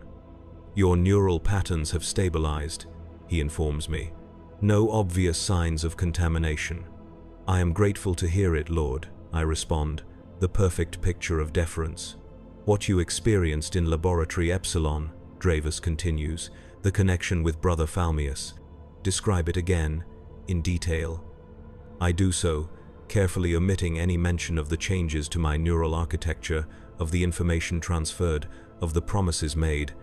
"Your neural patterns have stabilized," he informs me. "No obvious signs of contamination." "I am grateful to hear it, Lord," I respond, the perfect picture of deference. "What you experienced in Laboratory Epsilon," Dravus continues, "the connection with Brother Falmius. Describe it again, in detail." I do so, carefully omitting any mention of the changes to my neural architecture, of the information transferred, of the promises made.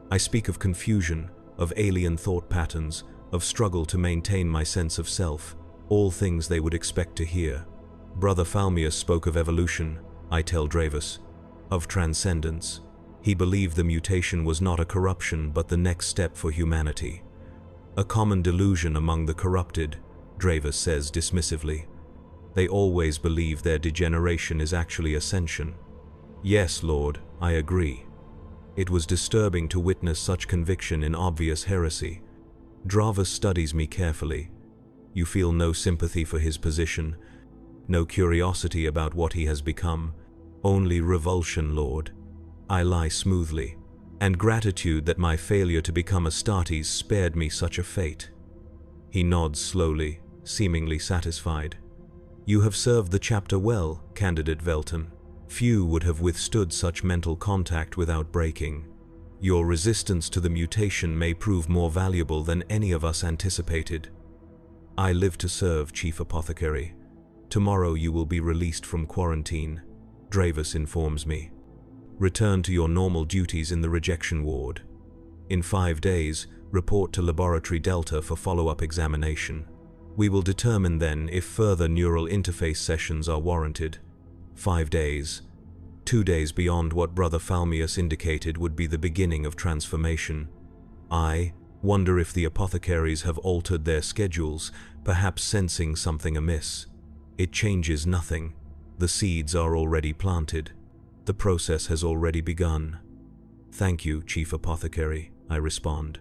I speak of confusion, of alien thought patterns, of struggle to maintain my sense of self, all things they would expect to hear. Brother Falmius spoke of evolution, I tell Dravus, of transcendence. He believed the mutation was not a corruption but the next step for humanity. "A common delusion among the corrupted," Dravus says dismissively. "They always believe their degeneration is actually ascension." "Yes, Lord, I agree." It was disturbing to witness such conviction in obvious heresy. Dravus studies me carefully. "You feel no sympathy for his position, no curiosity about what he has become, only revulsion, Lord." I lie smoothly, "and gratitude that my failure to become Astartes spared me such a fate." He nods slowly, seemingly satisfied. "You have served the chapter well, Candidate Velton. Few would have withstood such mental contact without breaking. Your resistance to the mutation may prove more valuable than any of us anticipated." "I live to serve, Chief Apothecary. Tomorrow you will be released from quarantine," Dravus informs me. "Return to your normal duties in the rejection ward. In 5 days, report to Laboratory Delta for follow-up examination. We will determine then if further neural interface sessions are warranted." 5 days. 2 days beyond what Brother Falmius indicated would be the beginning of transformation. I wonder if the apothecaries have altered their schedules, perhaps sensing something amiss. It changes nothing. The seeds are already planted. The process has already begun. "Thank you, Chief Apothecary," I respond.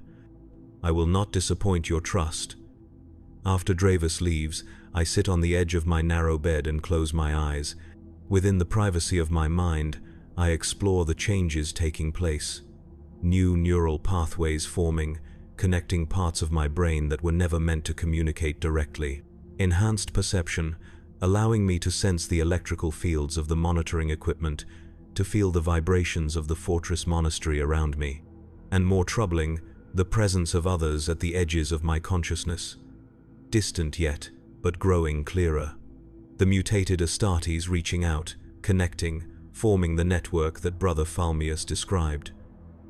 "I will not disappoint your trust." After Dravus leaves, I sit on the edge of my narrow bed and close my eyes. Within the privacy of my mind, I explore the changes taking place. New neural pathways forming, connecting parts of my brain that were never meant to communicate directly. Enhanced perception, allowing me to sense the electrical fields of the monitoring equipment, to feel the vibrations of the fortress monastery around me. And more troubling, the presence of others at the edges of my consciousness. Distant yet, but growing clearer. The mutated Astartes reaching out, connecting, forming the network that Brother Falmius described.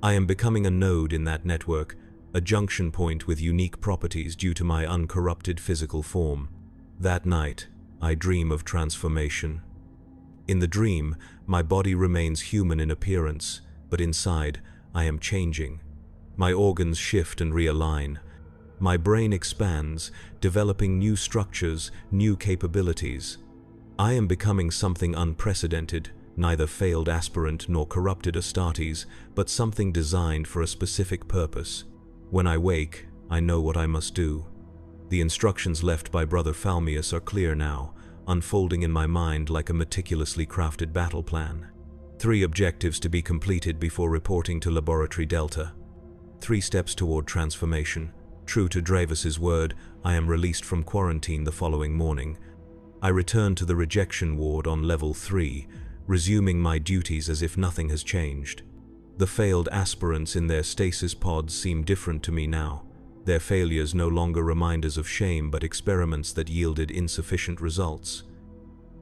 I am becoming a node in that network, a junction point with unique properties due to my uncorrupted physical form. That night, I dream of transformation. In the dream, my body remains human in appearance, but inside, I am changing. My organs shift and realign. My brain expands, developing new structures, new capabilities. I am becoming something unprecedented, neither failed aspirant nor corrupted Astartes, but something designed for a specific purpose. When I wake, I know what I must do. The instructions left by Brother Falmius are clear now, unfolding in my mind like a meticulously crafted battle plan. 3 objectives to be completed before reporting to Laboratory Delta. 3 steps toward transformation. True to Dravus's word, I am released from quarantine the following morning. I return to the rejection ward on level 3, resuming my duties as if nothing has changed. The failed aspirants in their stasis pods seem different to me now. Their failures no longer reminders of shame but experiments that yielded insufficient results.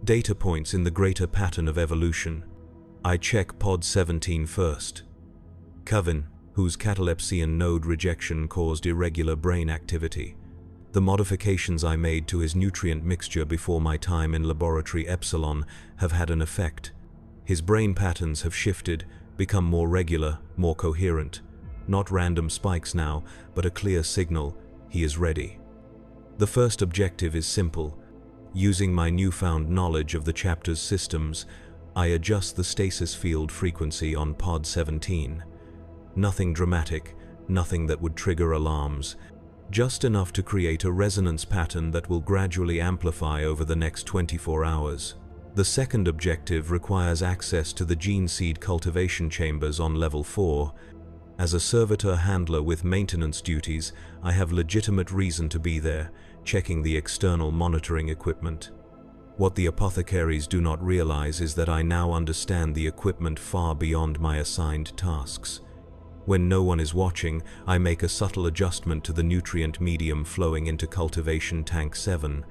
Data points in the greater pattern of evolution. I check Pod 17 first. Coven, whose catalepsy and node rejection caused irregular brain activity. The modifications I made to his nutrient mixture before my time in Laboratory Epsilon have had an effect. His brain patterns have shifted, become more regular, more coherent. Not random spikes now, but a clear signal, he is ready. The first objective is simple. Using my newfound knowledge of the chapter's systems, I adjust the stasis field frequency on Pod 17. Nothing dramatic, nothing that would trigger alarms, just enough to create a resonance pattern that will gradually amplify over the next 24 hours. The second objective requires access to the gene seed cultivation chambers on level 4. As a servitor handler with maintenance duties, I have legitimate reason to be there, checking the external monitoring equipment. What the apothecaries do not realize is that I now understand the equipment far beyond my assigned tasks. When no one is watching, I make a subtle adjustment to the nutrient medium flowing into cultivation tank 7.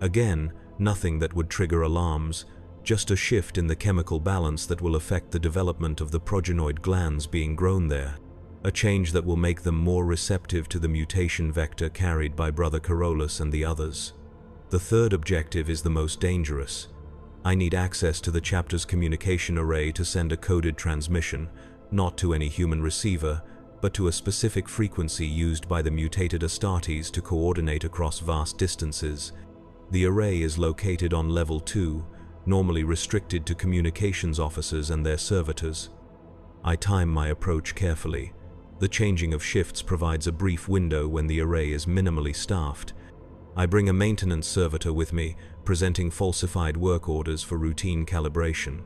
Again, nothing that would trigger alarms, just a shift in the chemical balance that will affect the development of the progenoid glands being grown there. A change that will make them more receptive to the mutation vector carried by Brother Carolus and the others. The third objective is the most dangerous. I need access to the chapter's communication array to send a coded transmission, not to any human receiver, but to a specific frequency used by the mutated Astartes to coordinate across vast distances. The array is located on level 2, normally restricted to communications officers and their servitors. I time my approach carefully. The changing of shifts provides a brief window when the array is minimally staffed. I bring a maintenance servitor with me, presenting falsified work orders for routine calibration.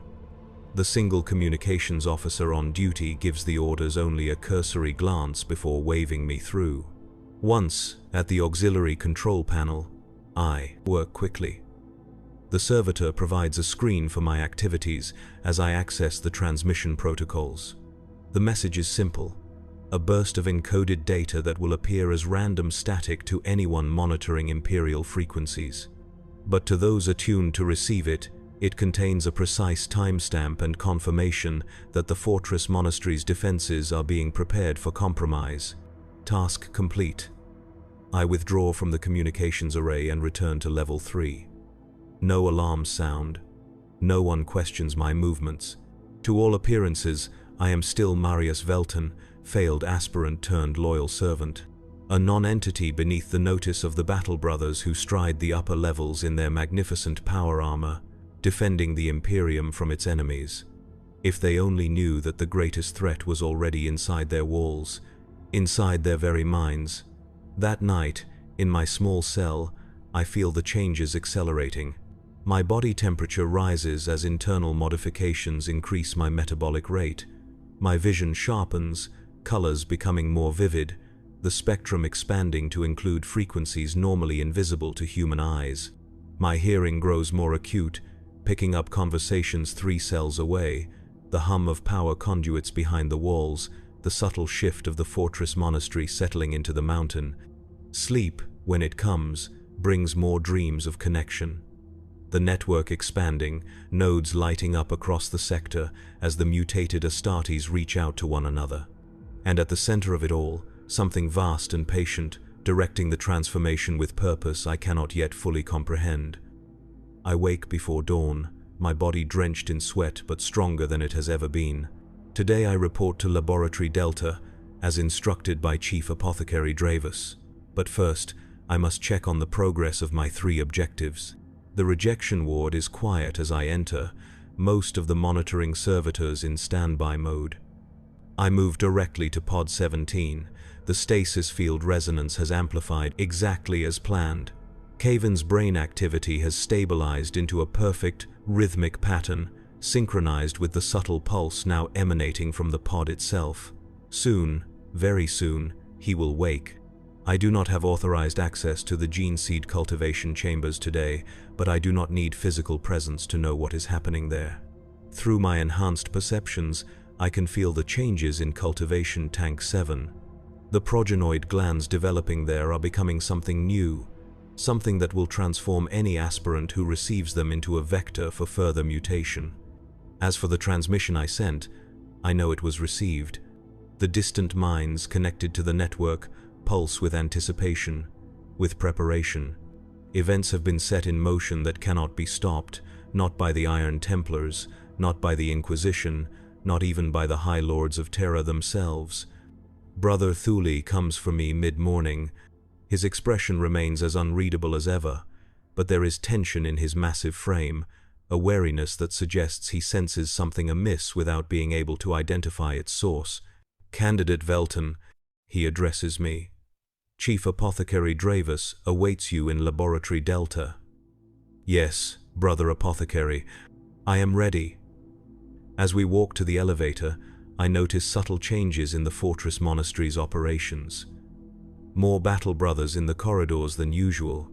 The single communications officer on duty gives the orders only a cursory glance before waving me through. Once, at the auxiliary control panel, I work quickly. The servitor provides a screen for my activities as I access the transmission protocols. The message is simple. A burst of encoded data that will appear as random static to anyone monitoring Imperial frequencies. But to those attuned to receive it, it contains a precise timestamp and confirmation that the fortress monastery's defenses are being prepared for compromise. Task complete. I withdraw from the communications array and return to level 3. No alarms sound. No one questions my movements. To all appearances, I am still Marius Velton, failed aspirant turned loyal servant. A non-entity beneath the notice of the battle brothers who stride the upper levels in their magnificent power armor, defending the Imperium from its enemies. If they only knew that the greatest threat was already inside their walls, inside their very minds. That night, in my small cell, I feel the changes accelerating. My body temperature rises as internal modifications increase my metabolic rate. My vision sharpens, colors becoming more vivid, the spectrum expanding to include frequencies normally invisible to human eyes. My hearing grows more acute, picking up conversations 3 cells away, the hum of power conduits behind the walls, the subtle shift of the fortress monastery settling into the mountain. Sleep, when it comes, brings more dreams of connection. The network expanding, nodes lighting up across the sector as the mutated Astartes reach out to one another. And at the center of it all, something vast and patient, directing the transformation with purpose I cannot yet fully comprehend. I wake before dawn, my body drenched in sweat but stronger than it has ever been. Today I report to Laboratory Delta, as instructed by Chief Apothecary Dravus. But first, I must check on the progress of my 3 objectives. The rejection ward is quiet as I enter, most of the monitoring servitors in standby mode. I move directly to Pod 17. The stasis field resonance has amplified exactly as planned. Kaven's brain activity has stabilized into a perfect, rhythmic pattern, synchronized with the subtle pulse now emanating from the pod itself. Soon, very soon, he will wake. I do not have authorized access to the gene seed cultivation chambers today, but I do not need physical presence to know what is happening there. Through my enhanced perceptions, I can feel the changes in cultivation tank 7. The progenoid glands developing there are becoming something new, something that will transform any aspirant who receives them into a vector for further mutation. As for the transmission I sent, I know it was received. The distant minds connected to the network pulse with anticipation, with preparation. Events have been set in motion that cannot be stopped, not by the Iron Templars, not by the Inquisition, not even by the High Lords of Terra themselves. Brother Thule comes for me mid-morning, His expression remains as unreadable as ever, but there is tension in his massive frame, a wariness that suggests he senses something amiss without being able to identify its source. "Candidate Velton," he addresses me. "Chief Apothecary Dravis awaits you in Laboratory Delta." "Yes, Brother Apothecary, I am ready." As we walk to the elevator, I notice subtle changes in the Fortress Monastery's operations. More battle brothers in the corridors than usual,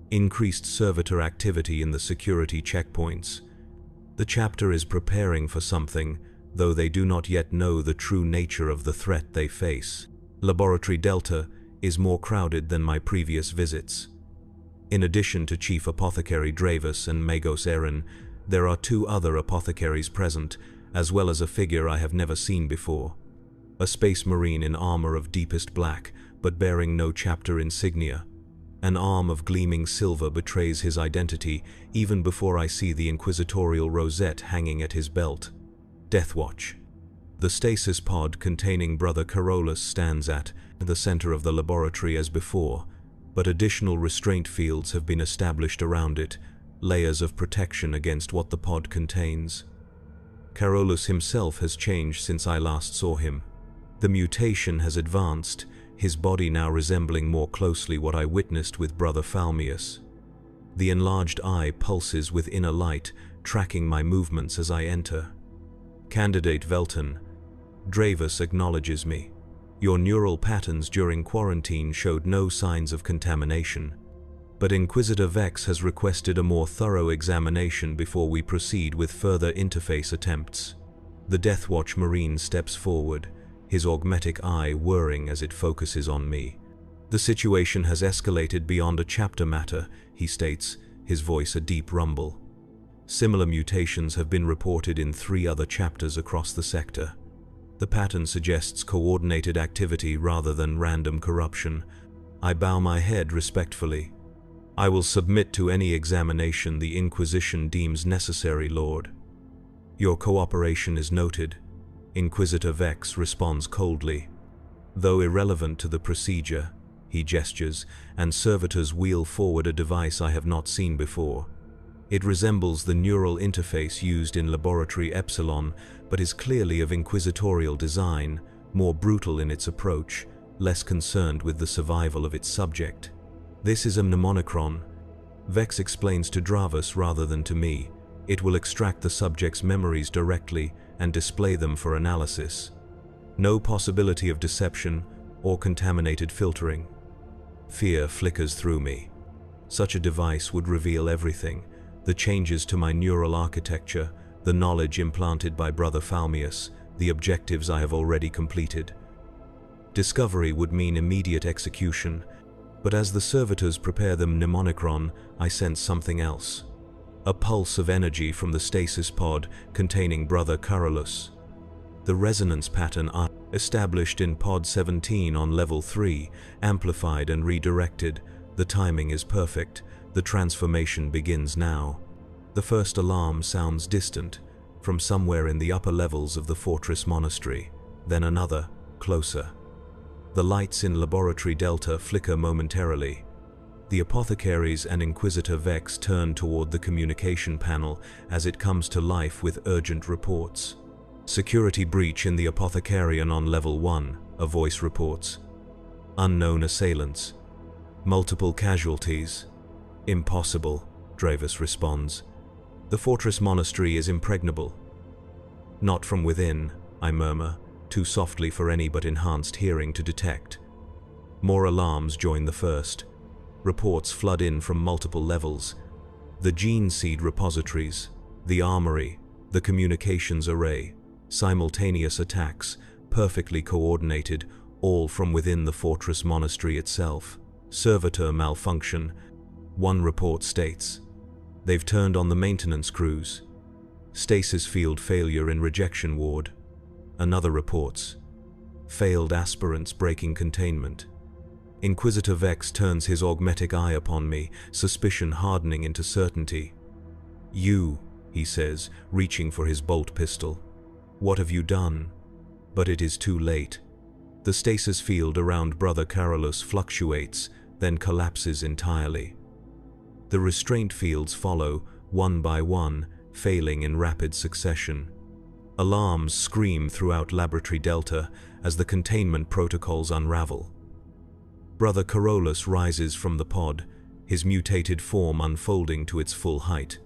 increased servitor activity in the security checkpoints. The chapter is preparing for something, though they do not yet know the true nature of the threat they face. Laboratory Delta is more crowded than my previous visits. In addition to Chief Apothecary Dravis and Magos Erin, there are 2 other apothecaries present, as well as a figure I have never seen before. A space marine in armor of deepest black, but bearing no chapter insignia. An arm of gleaming silver betrays his identity even before I see the inquisitorial rosette hanging at his belt. Deathwatch. The stasis pod containing Brother Carolus stands at the center of the laboratory as before, but additional restraint fields have been established around it, layers of protection against what the pod contains. Carolus himself has changed since I last saw him. The mutation has advanced, his body now resembling more closely what I witnessed with Brother Falmius. The enlarged eye pulses with inner light, tracking my movements as I enter. "Candidate Velton," Dravis acknowledges me. "Your neural patterns during quarantine showed no signs of contamination, but Inquisitor Vex has requested a more thorough examination before we proceed with further interface attempts." The Deathwatch Marine steps forward, his augmetic eye whirring as it focuses on me. "The situation has escalated beyond a chapter matter," he states, his voice a deep rumble. "Similar mutations have been reported in 3 other chapters across the sector. The pattern suggests coordinated activity rather than random corruption." I bow my head respectfully. "I will submit to any examination the Inquisition deems necessary, Lord." "Your cooperation is noted," Inquisitor Vex responds coldly. Though irrelevant to the procedure, he gestures, and servitors wheel forward a device I have not seen before. It resembles the neural interface used in Laboratory Epsilon, but is clearly of inquisitorial design, more brutal in its approach, less concerned with the survival of its subject. "This is a mnemonicron," Vex explains to Dravis rather than to me. "It will extract the subject's memories directly and display them for analysis. No possibility of deception or contaminated filtering." Fear flickers through me. Such a device would reveal everything: the changes to my neural architecture, the knowledge implanted by Brother Falmius, the objectives I have already completed. Discovery would mean immediate execution, but as the servitors prepare the mnemonicron, I sense something else. A pulse of energy from the stasis pod containing Brother Carolus. The resonance pattern established in Pod 17 on Level 3, amplified and redirected. The timing is perfect. The transformation begins now. The first alarm sounds distant, from somewhere in the upper levels of the Fortress Monastery, then another, closer. The lights in Laboratory Delta flicker momentarily. The Apothecaries and Inquisitor Vex turn toward the communication panel as it comes to life with urgent reports. "Security breach in the Apothecarian on Level 1, a voice reports. "Unknown assailants. Multiple casualties." "Impossible," Dravis responds. "The Fortress Monastery is impregnable." "Not from within," I murmur, too softly for any but enhanced hearing to detect. More alarms join the first. Reports flood in from multiple levels. The gene seed repositories, the armory, the communications array, simultaneous attacks, perfectly coordinated, all from within the Fortress Monastery itself. Servitor malfunction, one report states. They've turned on the maintenance crews. Stasis field failure in rejection ward. Another reports. Failed aspirants breaking containment. Inquisitor Vex turns his augmetic eye upon me, suspicion hardening into certainty. "You," he says, reaching for his bolt pistol. "What have you done?" But it is too late. The stasis field around Brother Carolus fluctuates, then collapses entirely. The restraint fields follow, one by one, failing in rapid succession. Alarms scream throughout Laboratory Delta as the containment protocols unravel. Brother Carolus rises from the pod, his mutated form unfolding to its full height.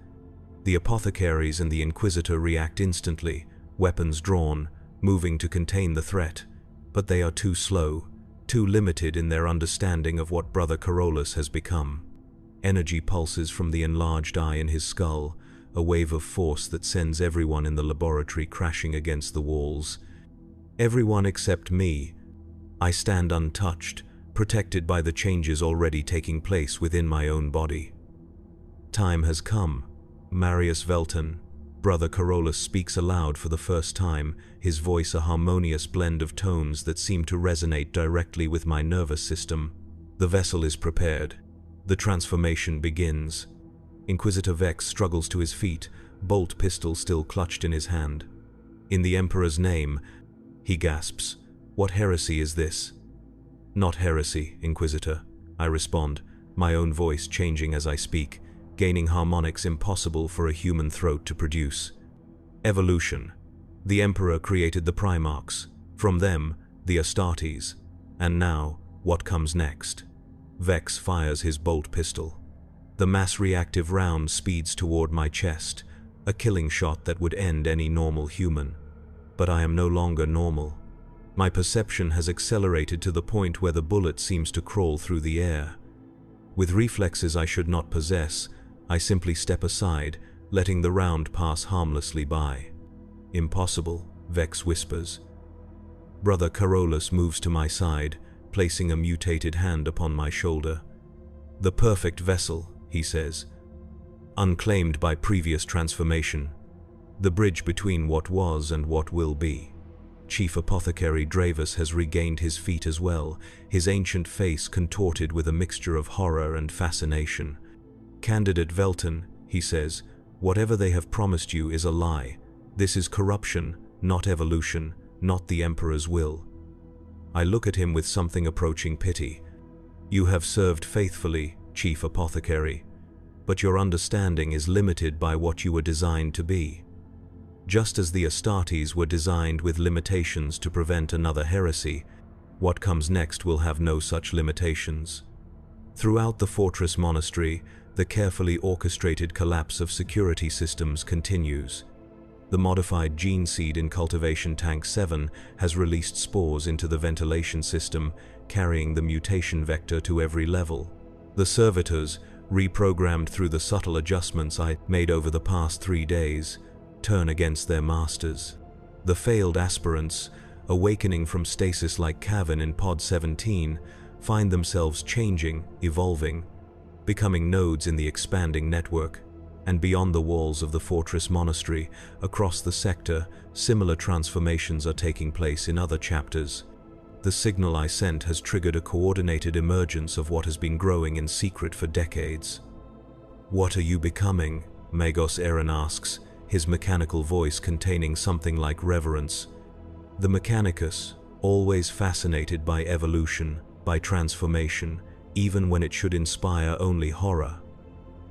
The apothecaries and the Inquisitor react instantly, weapons drawn, moving to contain the threat, but they are too slow, too limited in their understanding of what Brother Carolus has become. Energy pulses from the enlarged eye in his skull, a wave of force that sends everyone in the laboratory crashing against the walls. Everyone except me. I stand untouched, protected by the changes already taking place within my own body. Time has come. Marius Velton. Brother Carolus speaks aloud for the first time, his voice a harmonious blend of tones that seem to resonate directly with my nervous system. The vessel is prepared. The transformation begins. Inquisitor Vex struggles to his feet, bolt pistol still clutched in his hand. In the Emperor's name, he gasps. What heresy is this? Not heresy, Inquisitor, I respond, my own voice changing as I speak, gaining harmonics impossible for a human throat to produce. Evolution. The Emperor created the Primarchs. From them, the Astartes. And now, what comes next? Vex fires his bolt pistol. The mass-reactive round speeds toward my chest, a killing shot that would end any normal human. But I am no longer normal. My perception has accelerated to the point where the bullet seems to crawl through the air. With reflexes I should not possess, I simply step aside, letting the round pass harmlessly by. Impossible, Vex whispers. Brother Carolus moves to my side, placing a mutated hand upon my shoulder. The perfect vessel, he says, unclaimed by previous transformation, the bridge between what was and what will be. Chief Apothecary Dravus has regained his feet as well, his ancient face contorted with a mixture of horror and fascination. Candidate Velton, he says, whatever they have promised you is a lie. This is corruption, not evolution, not the Emperor's will. I look at him with something approaching pity. You have served faithfully, Chief Apothecary, but your understanding is limited by what you were designed to be. Just as the Astartes were designed with limitations to prevent another heresy, what comes next will have no such limitations. Throughout the fortress monastery, the carefully orchestrated collapse of security systems continues. The modified gene seed in Cultivation Tank 7 has released spores into the ventilation system, carrying the mutation vector to every level. The servitors, reprogrammed through the subtle adjustments I made over the past 3 days, turn against their masters. The failed aspirants, awakening from stasis-like cavern in Pod 17, find themselves changing, evolving, becoming nodes in the expanding network. And beyond the walls of the fortress monastery, across the sector, similar transformations are taking place in other chapters. The signal I sent has triggered a coordinated emergence of what has been growing in secret for decades. What are you becoming? Magos Aaron asks, his mechanical voice containing something like reverence. The Mechanicus, always fascinated by evolution, by transformation, even when it should inspire only horror.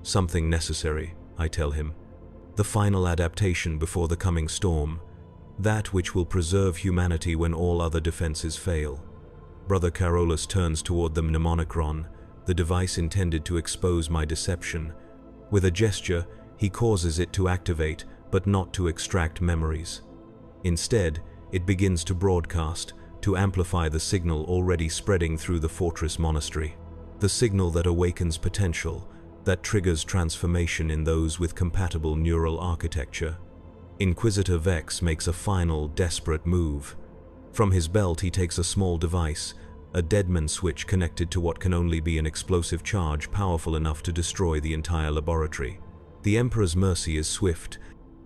Something necessary, I tell him. The final adaptation before the coming storm. That which will preserve humanity when all other defenses fail. Brother Carolus turns toward the mnemonicron, the device intended to expose my deception. With a gesture, he causes it to activate, but not to extract memories. Instead, it begins to broadcast, to amplify the signal already spreading through the fortress monastery. The signal that awakens potential, that triggers transformation in those with compatible neural architecture. Inquisitor Vex makes a final, desperate move. From his belt he takes a small device, a deadman switch connected to what can only be an explosive charge powerful enough to destroy the entire laboratory. The Emperor's mercy is swift,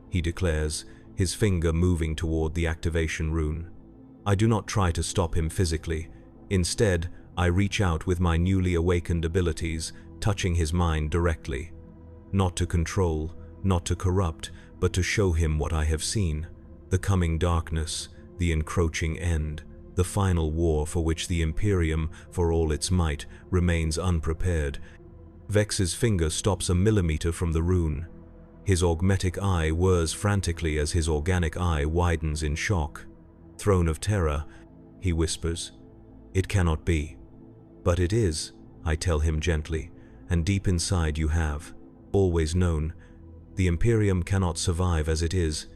he declares, his finger moving toward the activation rune. I do not try to stop him physically. Instead, I reach out with my newly awakened abilities, touching his mind directly. Not to control, not to corrupt, but to show him what I have seen. The coming darkness, the encroaching end, the final war for which the Imperium, for all its might, remains unprepared. Vex's finger stops a millimeter from the rune. His augmetic eye whirs frantically as his organic eye widens in shock. "Throne of Terror," he whispers. "It cannot be." "But it is," I tell him gently, "and deep inside you have always known. The Imperium cannot survive as it is.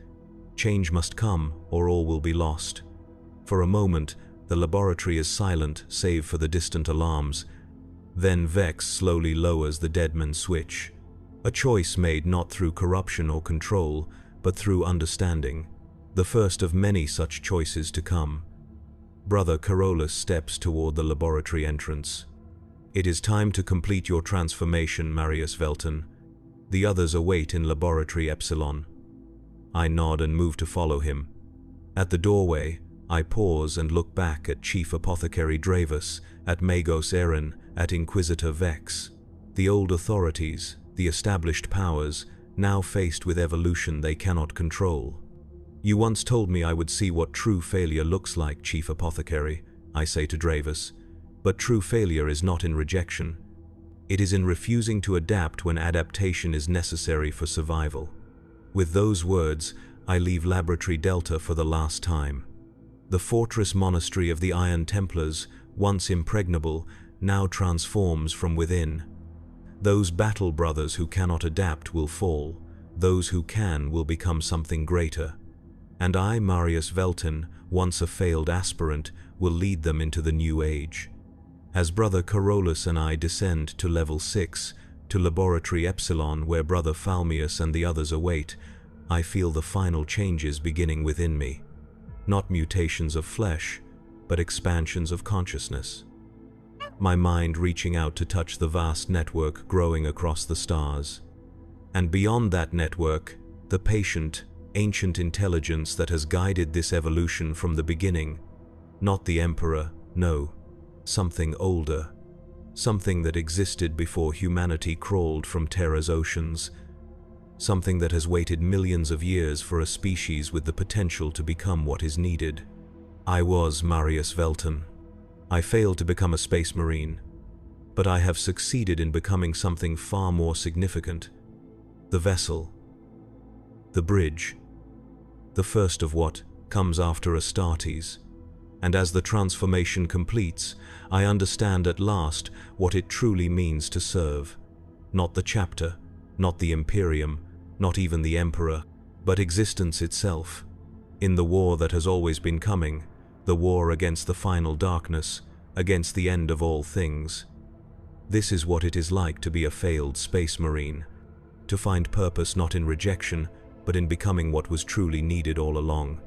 Change must come, or all will be lost." For a moment, the laboratory is silent, save for the distant alarms. Then Vex slowly lowers the deadman switch. A choice made not through corruption or control, but through understanding. The first of many such choices to come. Brother Carolus steps toward the laboratory entrance. "It is time to complete your transformation, Marius Velton. The others await in Laboratory Epsilon." I nod and move to follow him. At the doorway, I pause and look back at Chief Apothecary Dravus, at Magos Erin, at Inquisitor Vex. The old authorities, the established powers, now faced with evolution they cannot control. "You once told me I would see what true failure looks like, Chief Apothecary," I say to Dravus. "But true failure is not in rejection. It is in refusing to adapt when adaptation is necessary for survival." With those words, I leave Laboratory Delta for the last time. The fortress monastery of the Iron Templars, once impregnable, now transforms from within. Those battle brothers who cannot adapt will fall. Those who can will become something greater. And I, Marius Velton, once a failed aspirant, will lead them into the new age. As Brother Carolus and I descend to Level 6, to Laboratory Epsilon where Brother Falmius and the others await, I feel the final changes beginning within me. Not mutations of flesh, but expansions of consciousness. My mind reaching out to touch the vast network growing across the stars. And beyond that network, the patient, ancient intelligence that has guided this evolution from the beginning. Not the Emperor, no. Something older. Something that existed before humanity crawled from Terra's oceans. Something that has waited millions of years for a species with the potential to become what is needed. I was Marius Velton. I failed to become a space marine, but I have succeeded in becoming something far more significant. The vessel. The bridge. The first of what comes after Astartes. And as the transformation completes, I understand at last what it truly means to serve. Not the chapter, not the Imperium, not even the Emperor, but existence itself. In the war that has always been coming, the war against the final darkness, against the end of all things. This is what it is like to be a failed space marine. To find purpose not in rejection, but in becoming what was truly needed all along.